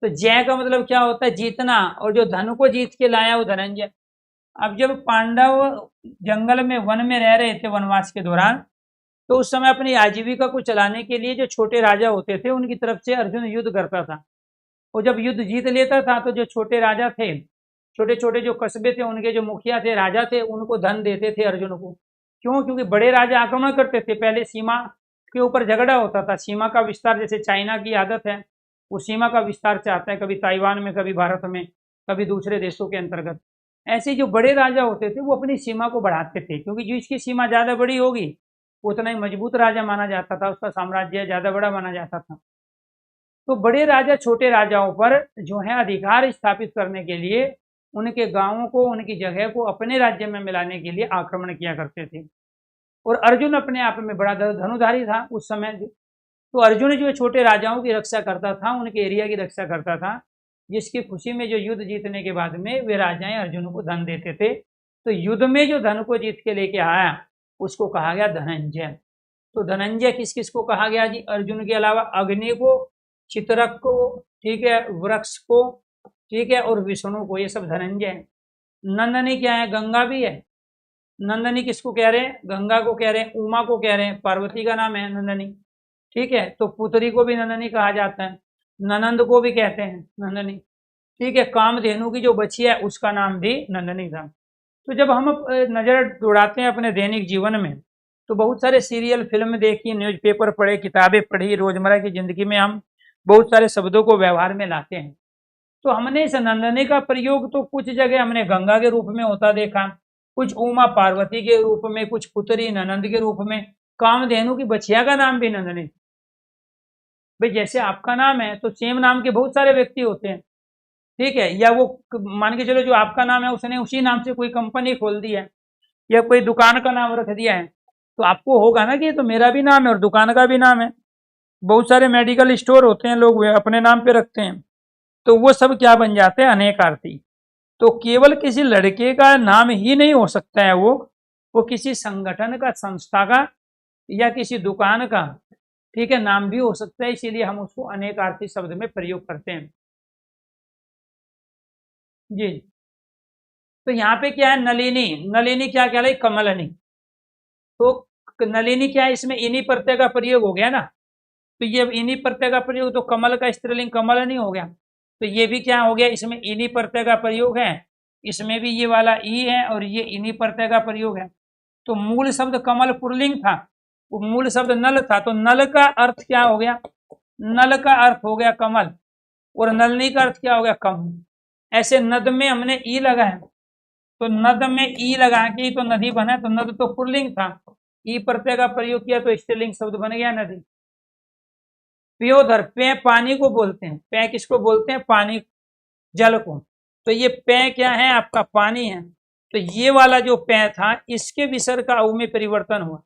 तो जय का मतलब क्या होता है, जीतना, और जो धन को जीत के लाया वो धनंजय। अब जब पांडव जंगल में वन में रह रहे थे वनवास के दौरान, तो उस समय अपनी आजीविका को चलाने के लिए जो छोटे राजा होते थे उनकी तरफ से अर्जुन युद्ध करता था। और जब युद्ध जीत लेता था तो जो छोटे राजा थे, छोटे छोटे जो कस्बे थे, उनके जो मुखिया थे, राजा थे, उनको धन देते थे अर्जुन को। क्यों? क्योंकि बड़े राजा आक्रमण करते थे, पहले सीमा के ऊपर झगड़ा होता था, सीमा का विस्तार, जैसे चाइना की आदत है, वो सीमा का विस्तार चाहता है, कभी ताइवान में, कभी भारत में, कभी दूसरे देशों के अंतर्गत। ऐसे जो बड़े राजा होते थे वो अपनी सीमा को बढ़ाते थे, क्योंकि जिसकी सीमा ज्यादा बड़ी होगी उतना ही मजबूत राजा माना जाता था, उसका साम्राज्य ज्यादा बड़ा माना जाता था। तो बड़े राजा छोटे राजाओं पर जो है अधिकार स्थापित करने के लिए उनके गांवों को, उनकी जगह को अपने राज्य में मिलाने के लिए आक्रमण किया करते थे। और अर्जुन अपने आप में बड़ा धनुधारी था उस समय। तो अर्जुन जो छोटे राजाओं की रक्षा करता था, उनके एरिया की रक्षा करता था, जिसकी खुशी में जो युद्ध जीतने के बाद में वे राजाएं अर्जुन को धन देते थे। तो युद्ध में जो धन को जीत के लेके आया उसको कहा गया धनंजय। तो धनंजय किस किस को कहा गया जी? अर्जुन के अलावा अग्नि को, चित्रक को, ठीक है, वृक्ष को, ठीक है, और विष्णु को, ये सब धनंजय है। नंदनी क्या है? गंगा भी है। नंदनी किसको कह रहे हैं? गंगा को कह रहे हैं, उमा को कह रहे हैं, पार्वती का नाम है नंदनी, ठीक है। तो पुत्री को भी नंदनी कहा जाता है, ननंद को भी कहते हैं नंदनी, ठीक है। कामधेनु की जो बच्ची है उसका नाम भी नंदनी था। तो जब हम नजर दौड़ाते हैं अपने दैनिक जीवन में, तो बहुत सारे सीरियल, फिल्म देखी, न्यूज़पेपर पढ़े, किताबें पढ़ी, रोजमर्रा की जिंदगी में हम बहुत सारे शब्दों को व्यवहार में लाते हैं। तो हमने इस नंदनी का प्रयोग तो कुछ जगह हमने गंगा के रूप में होता देखा, कुछ उमा पार्वती के रूप में, कुछ पुत्री ननंद के रूप में, कामधेनु की बछिया का नाम भी नंदनी। भाई जैसे आपका नाम है तो सेम नाम के बहुत सारे व्यक्ति होते हैं, ठीक है। या वो मान के चलो जो आपका नाम है उसने उसी नाम से कोई कंपनी खोल दी है या कोई दुकान का नाम रख दिया है, तो आपको होगा ना कि ये तो मेरा भी नाम है और दुकान का भी नाम है। बहुत सारे मेडिकल स्टोर होते हैं, लोग अपने नाम पे रखते हैं, तो वो सब क्या बन जाते हैं? अनेकार्थी। तो केवल किसी लड़के का नाम ही नहीं हो सकता है, वो किसी संगठन का, संस्था का, या किसी दुकान का, ठीक है, नाम भी हो सकता है। इसीलिए हम उसको अनेकार्थी शब्द में प्रयोग करते हैं जी। तो यहाँ पे क्या है? नलिनी। नलिनी क्या कहलाई? कमलनी। तो नलिनी क्या है? इसमें इन्हीं प्रत्यय का प्रयोग हो गया ना, तो ये इन्हीं प्रत्यय का प्रयोग, तो कमल का स्त्रीलिंग कमलनी हो गया। तो ये भी क्या हो गया? इसमें इन्हीं प्रत्यय का प्रयोग है, इसमें भी ये वाला ई है और ये इन्हीं प्रत्यय का प्रयोग है। तो मूल शब्द कमल पुल्लिंग था, वो मूल शब्द नल था, तो नल का अर्थ क्या हो गया? नल का अर्थ हो गया कमल, और नलनी का अर्थ क्या हो गया? कम। ऐसे नद में हमने ई लगाया, तो नद में ई लगा के तो नदी बना, तो नद तो पुल्लिंग था, ई प्रत्यय का प्रयोग किया तो स्त्रीलिंग शब्द बन गया नदी। प्योधर, पे पानी को बोलते हैं, पे किसको बोलते हैं? पानी, जल को। तो ये पे क्या है? आपका पानी है। तो ये वाला जो पे था इसके विसर्ग का औ में परिवर्तन हुआ,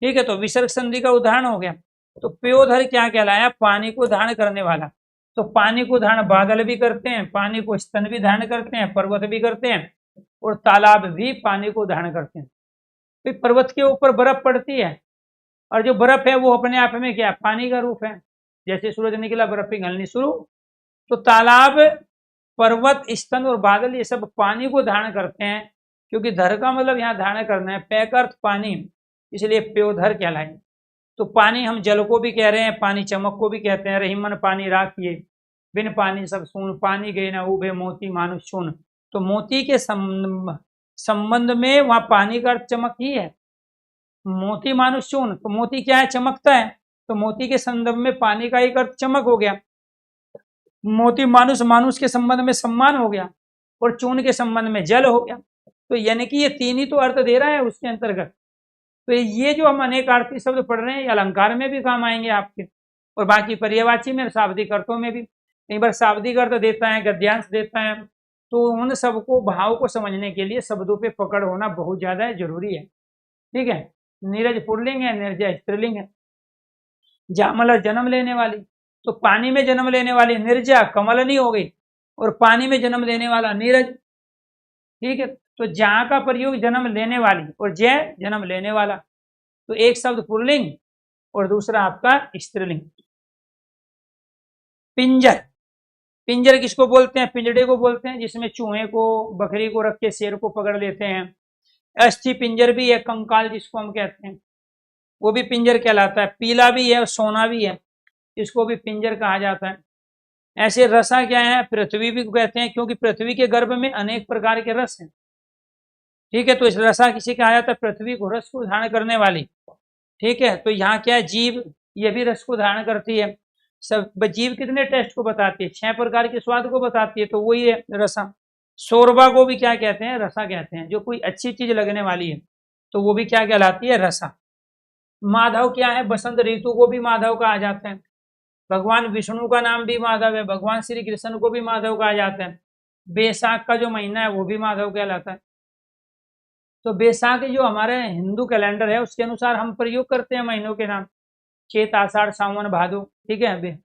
ठीक है, तो विसर्ग संधि का उदाहरण हो गया। तो प्योधर क्या कहलाया? पानी को धारण करने वाला। तो पानी को धारण बादल भी करते हैं, पानी को स्तन भी धारण करते हैं, पर्वत भी करते हैं, और तालाब भी पानी को धारण करते हैं। तो पर्वत के ऊपर बर्फ पड़ती है, और जो बर्फ है वो अपने आप में क्या? पानी का रूप है। जैसे सूरज निकला बर्फ पिघलनी शुरू, तो तालाब, पर्वत, स्तन और बादल ये सब पानी को धारण करते हैं, क्योंकि धर का मतलब यहाँ धारण करना है, पे का अर्थ पानी, इसलिए प्योधर कहलाए। तो पानी हम जल को भी कह रहे हैं, पानी चमक को भी कहते हैं। रहीमन पानी राखिए, बिन पानी सब सून, पानी गए ना उबे मोती मानुष चून। तो मोती के संबंध में वहां पानी का अर्थ चमक ही है। मोती मानुष चून, तो मोती क्या है? चमकता है, तो मोती के संदर्भ में पानी का एक अर्थ चमक हो गया। मोती मानुष, मानुष के संबंध में सम्मान हो गया, और चून के संबंध में जल हो गया। तो यानी कि ये तीन ही तो अर्थ दे रहा है उसके अंतर्गत। तो ये जो हम अनेकार्थी शब्द पढ़ रहे हैं, ये अलंकार में भी काम आएंगे आपके, और बाकी पर्यायवाची में, शाब्दिक अर्थों में भी। कई बार शाब्दिक अर्थ देता है, गद्यांश देता है, तो उन सबको, भाव को समझने के लिए शब्दों पे पकड़ होना बहुत ज्यादा जरूरी है, ठीक है। नीरज पुल्लिंग है, निर्जय स्त्रीलिंग है। जामल जन्म लेने वाली, तो पानी में जन्म लेने वाली निर्जा कमलनी हो गई, और पानी में जन्म लेने वाला नीरज, ठीक है। तो जा का प्रयोग जन्म लेने वाली, और जय जन्म लेने वाला। तो एक शब्द पुल्लिंग और दूसरा आपका स्त्रीलिंग। पिंजर, पिंजर किसको बोलते हैं? पिंजड़े को बोलते हैं, जिसमें चूहे को, बकरी को रख के शेर को पकड़ लेते हैं। अस्थि पिंजर भी है, कंकाल जिसको हम कहते हैं, वो भी पिंजर कहलाता है। पीला भी है और सोना भी है, इसको भी पिंजर कहा जाता है। ऐसे रसा क्या है? पृथ्वी भी कहते हैं, क्योंकि पृथ्वी के गर्भ में अनेक प्रकार के रस हैं। ठीक है, तो इस रसा किसे कहा जाता है? पृथ्वी को, रस को धारण करने वाली। ठीक है, तो यहाँ क्या है? जीव, ये भी रस को धारण करती है। सब जीव कितने टेस्ट को बताती है? 6 प्रकार के स्वाद को बताती है, तो वही है रसा। शोरबा को भी क्या कहते हैं? रसा कहते हैं। जो कोई अच्छी चीज लगने वाली है तो वो भी क्या कहलाती है? रसा। माधव क्या है? बसंत ऋतु को भी माधव कहा जाता है। भगवान विष्णु का नाम भी माधव है, भगवान श्री कृष्ण को भी माधव कहा जाता है। बैसाख का जो महीना है वो भी माधव कहलाता है। तो बैसाख जो हमारे हिंदू कैलेंडर है उसके अनुसार हम प्रयोग करते हैं महीनों के नाम, चैत आषाढ़ सावन भादो। ठीक है,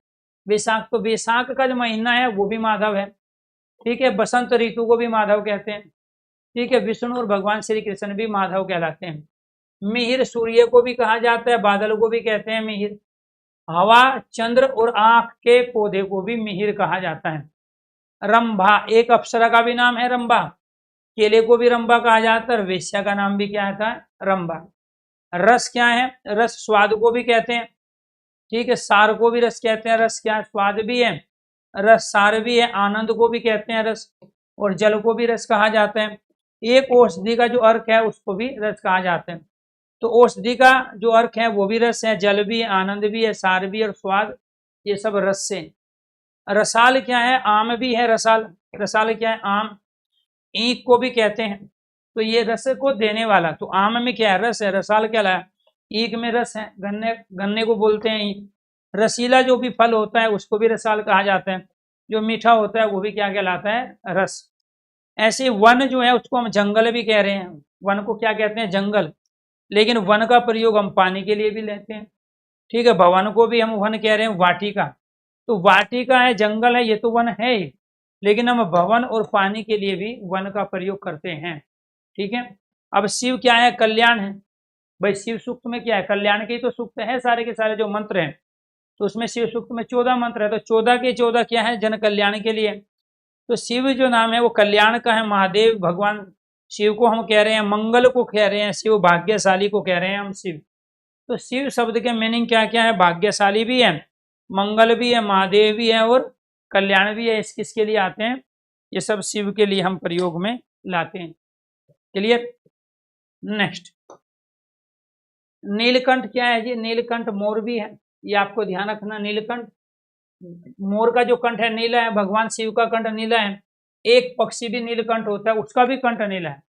बैसाख, तो बैसाख का जो महीना है वो भी माधव है। ठीक है, बसंत ऋतु को भी माधव कहते हैं। ठीक है, विष्णु और भगवान श्री कृष्ण भी माधव कहलाते हैं। मिहिर सूर्य को भी कहा जाता है, बादल को भी कहते हैं मिहिर। हवा, चंद्र और आंख के पौधे को भी मिहिर कहा जाता है। रंभा, एक अप्सरा का भी नाम है रंभा। केले को भी रंभा कहा जाता है, और वेश्या का नाम भी क्या था? रंभा। रस क्या है? रस स्वाद को भी कहते हैं। ठीक है, सार को भी रस कहते हैं। रस क्या है? स्वाद भी है, रस सार भी है। आनंद को भी कहते हैं रस, और जल को भी रस कहा जाता है। एक औषधि का जो अर्क है उसको भी रस कहा जाता है। तो औषधि का जो अर्क है वो भी रस है, जल भी है, आनंद भी है, सार भी है, और स्वाद, ये सब रस से। रसाल क्या है? आम भी है रसाल। रसाल क्या है? आम। ईख को भी कहते हैं, तो ये रस को देने वाला। तो आम में क्या है? रस है, रसाल क्या है? ईख में रस है। गन्ने, गन्ने को बोलते हैं ईख। रसीला जो भी फल होता है उसको भी रसाल कहा जाता है। जो मीठा होता है वो भी क्या कहलाता है? रस। ऐसे वन जो है उसको हम जंगल भी कह रहे हैं। वन को क्या कहते हैं? जंगल। लेकिन वन का प्रयोग हम पानी के लिए भी लेते हैं। ठीक है, भवन को भी हम वन कह रहे हैं, वाटिका। तो वाटिका है, जंगल है, ये तो वन है ही, लेकिन हम भवन और पानी के लिए भी वन का प्रयोग करते हैं। ठीक है, अब शिव क्या है? कल्याण है। भाई शिव सूक्त में क्या है? कल्याण के ही तो सूक्त है सारे के सारे जो मंत्र हैं। तो उसमें शिव सूक्त में 14 मंत्र है, तो 14 के 14 क्या है? जन कल्याण के लिए। तो शिव जो नाम है वो कल्याण का है। महादेव भगवान शिव को हम कह रहे हैं, मंगल को कह रहे हैं, शिव भाग्यशाली को कह रहे हैं हम शिव। तो शिव शब्द के मीनिंग क्या क्या है? भाग्यशाली भी है, मंगल भी है, महादेव भी है, और कल्याण भी है। किसके लिए आते हैं? ये सब शिव के लिए हम प्रयोग में लाते हैं। क्लियर? नेक्स्ट, नीलकंठ क्या है जी? नीलकंठ मोर भी है, ये आपको ध्यान रखना। नीलकंठ, मोर का जो कंठ है नीला है, भगवान शिव का कंठ नीला है। एक पक्षी भी नीलकंठ होता है, उसका भी कंठ नीला है।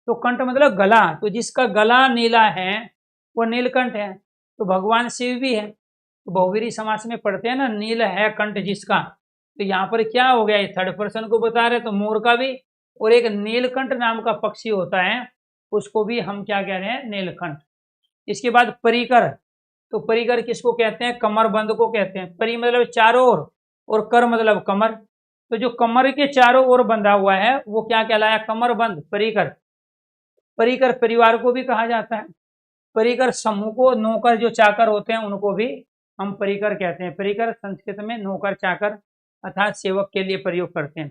तो कंठ मतलब गला, तो जिसका गला नीला है वो नीलकंठ है। तो भगवान शिव भी है। तो बहुवीरी समास में पढ़ते हैं ना, नील है कंठ जिसका। तो यहाँ पर क्या हो गया? ये थर्ड पर्सन को बता रहे, तो मोर का भी, और एक नीलकंठ नाम का पक्षी होता है उसको भी हम क्या कह रहे हैं? नीलकंठ। इसके बाद परिकर, तो परिकर किसको कहते हैं? कमरबंद को कहते हैं। परि मतलब चारों ओर, और कर मतलब कमर। तो जो कमर के चारों ओर बंधा हुआ है वो क्या कहलाया? कमरबंद, परिकर। परिकर परिवार को भी कहा जाता है। परिकर समूह को, नौकर जो चाकर होते हैं उनको भी हम परिकर कहते हैं। परिकर संस्कृत में नौकर चाकर अर्थात सेवक के लिए प्रयोग करते हैं।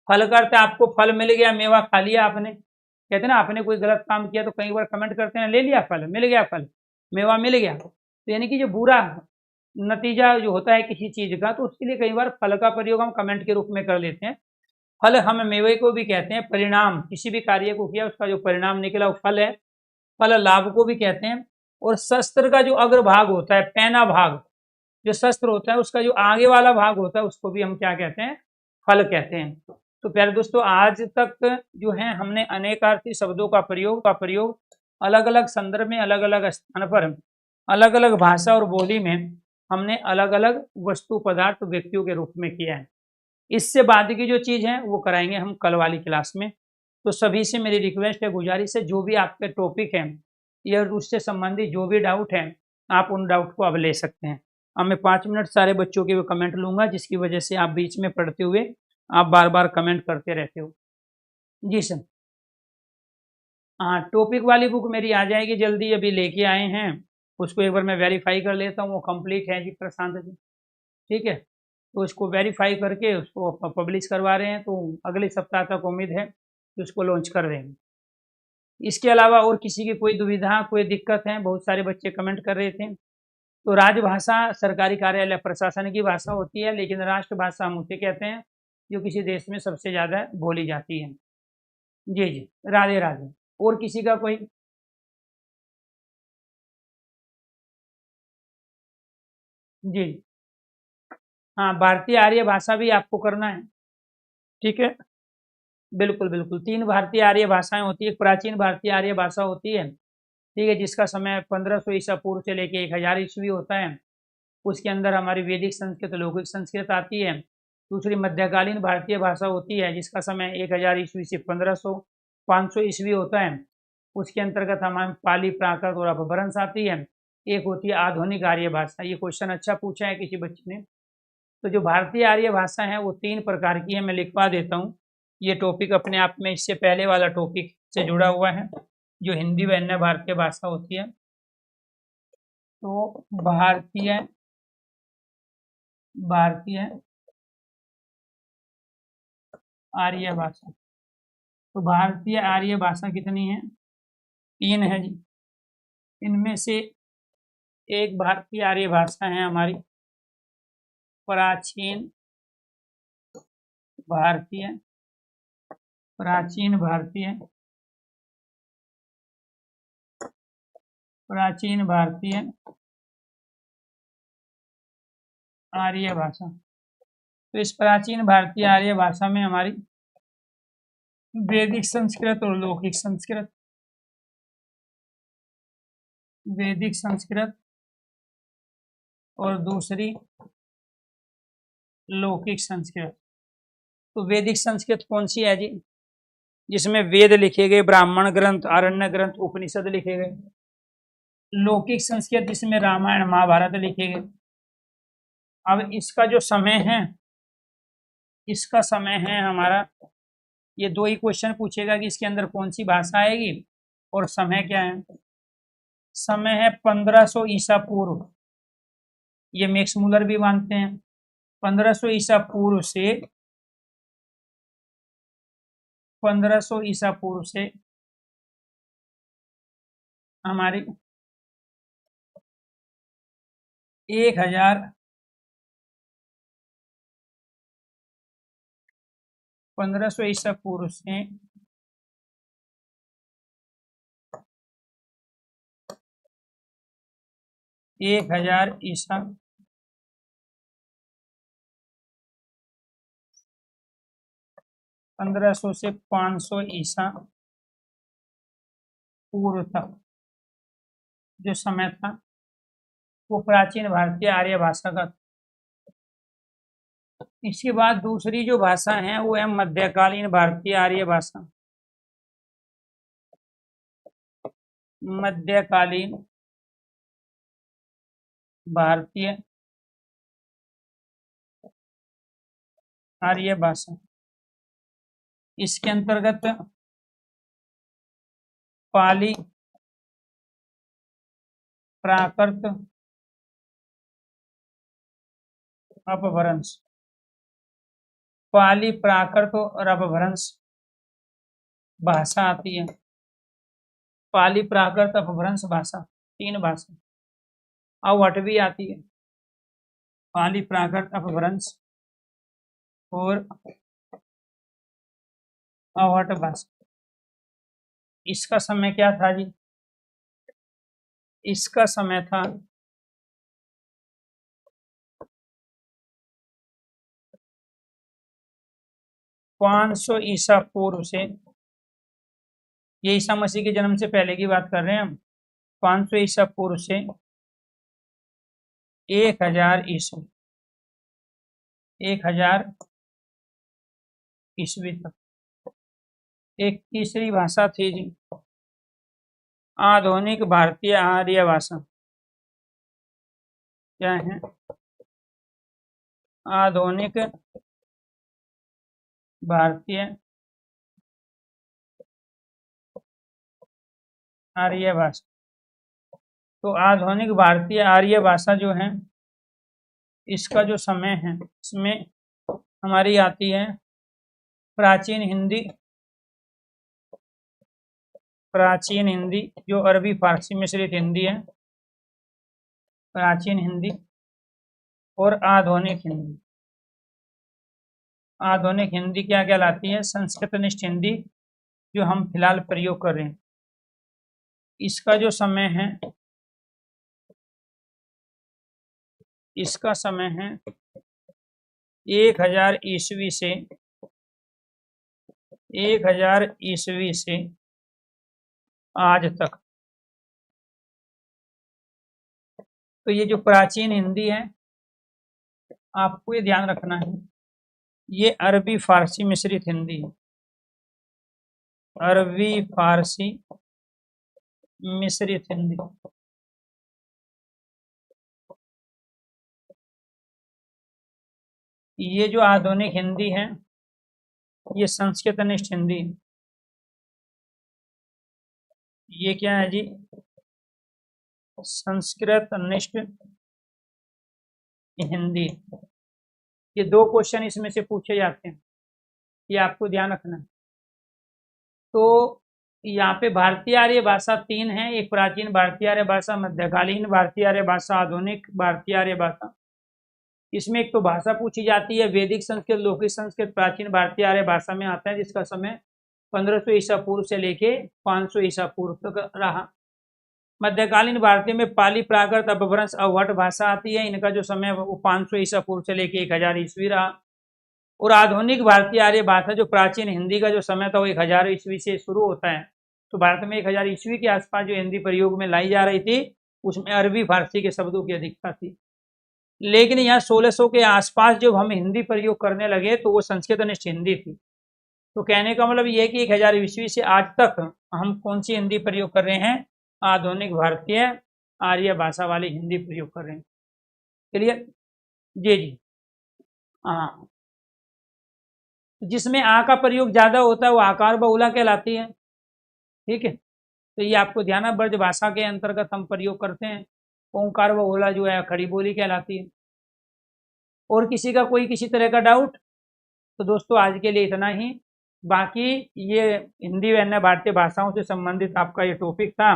फल करते आपको फल मिल गया, मेवा खा लिया आपने, कहते हैं ना आपने कोई गलत काम किया तो कई बार कमेंट करते हैं, ले लिया फल, मिल गया फल, मेवा मिल गया। तो यानी कि जो बुरा नतीजा जो होता है किसी चीज का, तो उसके लिए कई बार फल का प्रयोग हम कमेंट के रूप में कर लेते हैं। फल हम मेवे को भी कहते हैं। परिणाम, किसी भी कार्य को किया उसका जो परिणाम निकला वो फल है। फल लाभ को भी कहते हैं। और शस्त्र का जो अग्रभाग होता है, पैना भाग, जो शस्त्र होता है उसका जो आगे वाला भाग होता है उसको भी हम क्या कहते हैं? फल कहते हैं। तो प्यारे दोस्तों, आज तक जो है हमने अनेकार्थी शब्दों का प्रयोग अलग अलग संदर्भ में, अलग अलग स्थान पर, अलग अलग भाषा और बोली में हमने अलग अलग वस्तु, पदार्थ, व्यक्तियों के रूप में किया है। इससे बाद की जो चीज़ है वो कराएंगे हम कल वाली क्लास में। तो सभी से मेरी रिक्वेस्ट है, गुजारिश है, जो भी आपके टॉपिक है या उससे संबंधित जो भी डाउट है आप उन डाउट को अब ले सकते हैं। अब मैं 5 मिनट सारे बच्चों के कमेंट लूंगा, जिसकी वजह से आप बीच में पढ़ते हुए आप बार बार कमेंट करते रहते हो। जी सर, हाँ, टॉपिक वाली बुक मेरी आ जाएगी जल्दी, अभी लेके आए हैं, उसको एक बार मैं वेरीफाई कर लेता हूँ वो कंप्लीट है जी प्रशांत जी। ठीक है, तो उसको वेरीफाई करके उसको पब्लिश करवा रहे हैं, तो अगले सप्ताह तक उम्मीद है कि उसको लॉन्च कर देंगे। इसके अलावा और किसी की कोई दुविधा, कोई दिक्कत है? बहुत सारे बच्चे कमेंट कर रहे थे। तो राजभाषा सरकारी कार्यालय प्रशासन की भाषा होती है, लेकिन राष्ट्रभाषा हम उसे कहते हैं जो किसी देश में सबसे ज़्यादा बोली जाती है। जी जी, राधे राधे। और किसी का कोई? जी, हाँ, भारतीय आर्य भाषा भी आपको करना है, ठीक है। बिल्कुल बिल्कुल, 3 भारतीय आर्य भाषाएं होती है। एक प्राचीन भारतीय आर्य भाषा होती है, ठीक है, जिसका समय 1500 ईसा पूर्व से लेके 1000 ईस्वी होता है। उसके अंदर हमारी वैदिक संस्कृत, लौकिक संस्कृत आती है। दूसरी मध्यकालीन भारतीय भाषा होती है, जिसका समय 1000 ईस्वी से 1500 500 ईस्वी होता है। उसके अंतर्गत हमारे पाली, प्राकृत और अपभ्रंश आती है। एक होती है आधुनिक आर्य भाषा। ये क्वेश्चन अच्छा पूछा है किसी बच्चे ने। तो जो भारतीय आर्य भाषा है वो 3 प्रकार की है, मैं लिखवा देता हूँ। ये टॉपिक अपने आप में इससे पहले वाला टॉपिक से जुड़ा हुआ है, जो हिंदी व अन्य भारतीय भाषा होती है। तो भारतीय भारतीय आर्य भाषा, तो भारतीय आर्य भाषा कितनी है? 3 है जी। इनमें से एक भारतीय आर्य भाषा है हमारी प्राचीन भारतीय, प्राचीन भारतीय, प्राचीन भारतीय आर्य भाषा। तो इस प्राचीन भारतीय आर्य भाषा में हमारी वैदिक संस्कृत और लौकिक संस्कृत, वैदिक संस्कृत और दूसरी लौकिक संस्कृत। तो वैदिक संस्कृत कौन सी है जी? जिसमें वेद लिखे गए, ब्राह्मण ग्रंथ, आरण्य ग्रंथ, उपनिषद लिखे गए। लौकिक संस्कृत जिसमें रामायण महाभारत लिखे गए। अब इसका जो समय है, इसका समय है हमारा, ये 2 ही क्वेश्चन पूछेगा कि इसके अंदर कौन सी भाषा आएगी और समय क्या है। समय है 1500 ईसा पूर्व, ये मैक्स मूलर भी मानते हैं। 1500 ईसा पूर्व से 1500 ईसा पूर्व से हमारी 1000 1500 ईसा पूर्व से 1000 ईसा 1500 से 500 ईसा पूर्व तक जो समय था वो प्राचीन भारतीय आर्य भाषा का। इसके बाद दूसरी जो भाषा है वो है मध्यकालीन भारतीय आर्य भाषा। मध्यकालीन भारतीय आर्य भाषा, इसके अंतर्गत पाली, प्राकृत, अपभ्रंश, पाली, प्राकृत और अपभ्रंश भाषा आती है। पाली, प्राकृत, अपभ्रंश भाषा, 3 भाषा। अवहट भी आती है, पाली, प्राकृत, अपभ्रंश और अवहट भाषा। इसका समय क्या था जी? इसका समय था 500 ईसा पूर्व से, ये ईसा मसीह के जन्म से पहले की बात कर रहे हैं हम। 500 ईसा पूर्व से 1000 ईस्वी, 1000 ईस्वी तक। एक तीसरी भाषा थी जी, आधुनिक भारतीय आर्य भाषा। क्या है? आधुनिक भारतीय आर्य भाषा। तो आधुनिक भारतीय आर्य भाषा जो है इसका जो समय है इसमें हमारी आती है प्राचीन हिंदी, प्राचीन हिंदी जो अरबी फारसी मिश्रित हिंदी है, प्राचीन हिंदी, और आधुनिक हिंदी। आधुनिक हिंदी क्या कहलाती है? संस्कृतनिष्ठ हिंदी जो हम फिलहाल प्रयोग कर रहे हैं। इसका जो समय है, इसका समय है 1000 ईस्वी से 1000 ईस्वी से आज तक। तो ये जो प्राचीन हिंदी है आपको ये ध्यान रखना है, ये अरबी फारसी मिश्रित हिंदी है, अरबी फारसी मिश्रित हिंदी। ये जो आधुनिक हिंदी है ये संस्कृतनिष्ठ हिंदी है। ये क्या है जी? संस्कृतनिष्ठ हिंदी। ये 2 क्वेश्चन इसमें से पूछे जाते हैं, ये आपको ध्यान रखना है। तो यहाँ पे भारतीय आर्य भाषा 3 है, एक प्राचीन भारतीय आर्य भाषा, मध्यकालीन भारतीय आर्य भाषा, आधुनिक भारतीय आर्य भाषा। इसमें एक तो भाषा पूछी जाती है वैदिक संस्कृत, लौकिक संस्कृत, प्राचीन भारतीय आर्य भाषा में आता है, जिसका समय 1500 ईसा पूर्व से लेके 500 ईसा पूर्व तक रहा। मध्यकालीन भारतीय में पाली, प्राकृत, अपभ्रंश, अवहट भाषा आती है, इनका जो समय वो 500 ईसा पूर्व से लेके 1000 ईस्वी रहा। और आधुनिक भारतीय आर्य भाषा जो प्राचीन हिंदी का जो समय था वो 1000 ईस्वी से शुरू होता है। तो भारत में 1000 ईस्वी के आसपास जो हिंदी प्रयोग में लाई जा रही थी उसमें अरबी फारसी के शब्दों की अधिकता थी। लेकिन यहाँ 1600 के आसपास जब हम हिंदी प्रयोग करने लगे तो वो संस्कृतनिष्ठ हिंदी थी। तो कहने का मतलब ये कि 1000 ईस्वी से आज तक हम कौन सी हिंदी प्रयोग कर रहे हैं? आधुनिक भारतीय आर्य भाषा वाली हिंदी प्रयोग कर रहे हैं। क्लियर? जी जी हाँ। जिसमें आ का प्रयोग ज्यादा होता है वो आकार बहुला कहलाती है। ठीक है, तो ये आपको ध्यान है, ब्रज भाषा के अंतर्गत हम प्रयोग करते हैं। ओंकार बहुला जो है खड़ी बोली कहलाती है। और किसी का कोई किसी तरह का डाउट? तो दोस्तों आज के लिए इतना ही। बाकी ये हिंदी व अन्य भारतीय भाषाओं से संबंधित आपका ये टॉपिक था,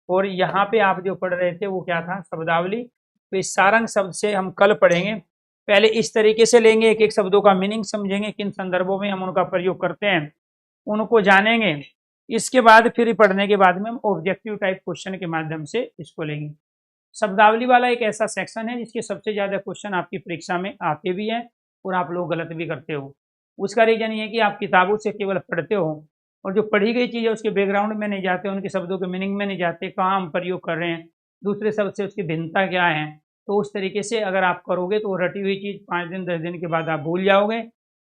और यहाँ पे आप जो पढ़ रहे थे वो क्या था? शब्दावली। तो इस सारंग शब्द से हम कल पढ़ेंगे। पहले इस तरीके से लेंगे, एक एक शब्दों का मीनिंग समझेंगे, किन संदर्भों में हम उनका प्रयोग करते हैं उनको जानेंगे। इसके बाद फिर पढ़ने के बाद में हम ऑब्जेक्टिव टाइप क्वेश्चन के माध्यम से इसको लेंगे। शब्दावली वाला एक ऐसा सेक्शन है जिसके सबसे ज्यादा क्वेश्चन आपकी परीक्षा में आते भी हैं और आप लोग गलत भी करते हो। उसका रीजन ये है कि आप किताबों से केवल पढ़ते हो और जो पढ़ी गई चीज़ है उसके बैकग्राउंड में नहीं जाते, उनके शब्दों के मीनिंग में नहीं जाते, कहाँ हम प्रयोग कर रहे हैं, दूसरे शब्द से उसकी भिन्नता क्या है। तो उस तरीके से अगर आप करोगे तो रटी हुई चीज़ 5 दिन 10 दिन के बाद आप भूल जाओगे।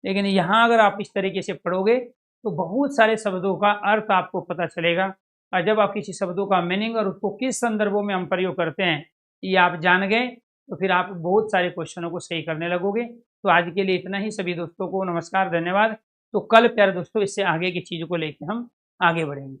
लेकिन यहाँ अगर आप इस तरीके से पढ़ोगे तो बहुत सारे शब्दों का अर्थ आपको पता चलेगा, और जब आप किसी शब्दों का मीनिंग और उसको किस संदर्भों में हम प्रयोग करते हैं ये आप जान गए तो फिर आप बहुत सारे क्वेश्चनों को सही करने लगोगे। तो आज के लिए इतना ही। सभी दोस्तों को नमस्कार, धन्यवाद। तो कल प्यारे दोस्तों इससे आगे की चीज़ों को लेकर हम आगे बढ़ेंगे।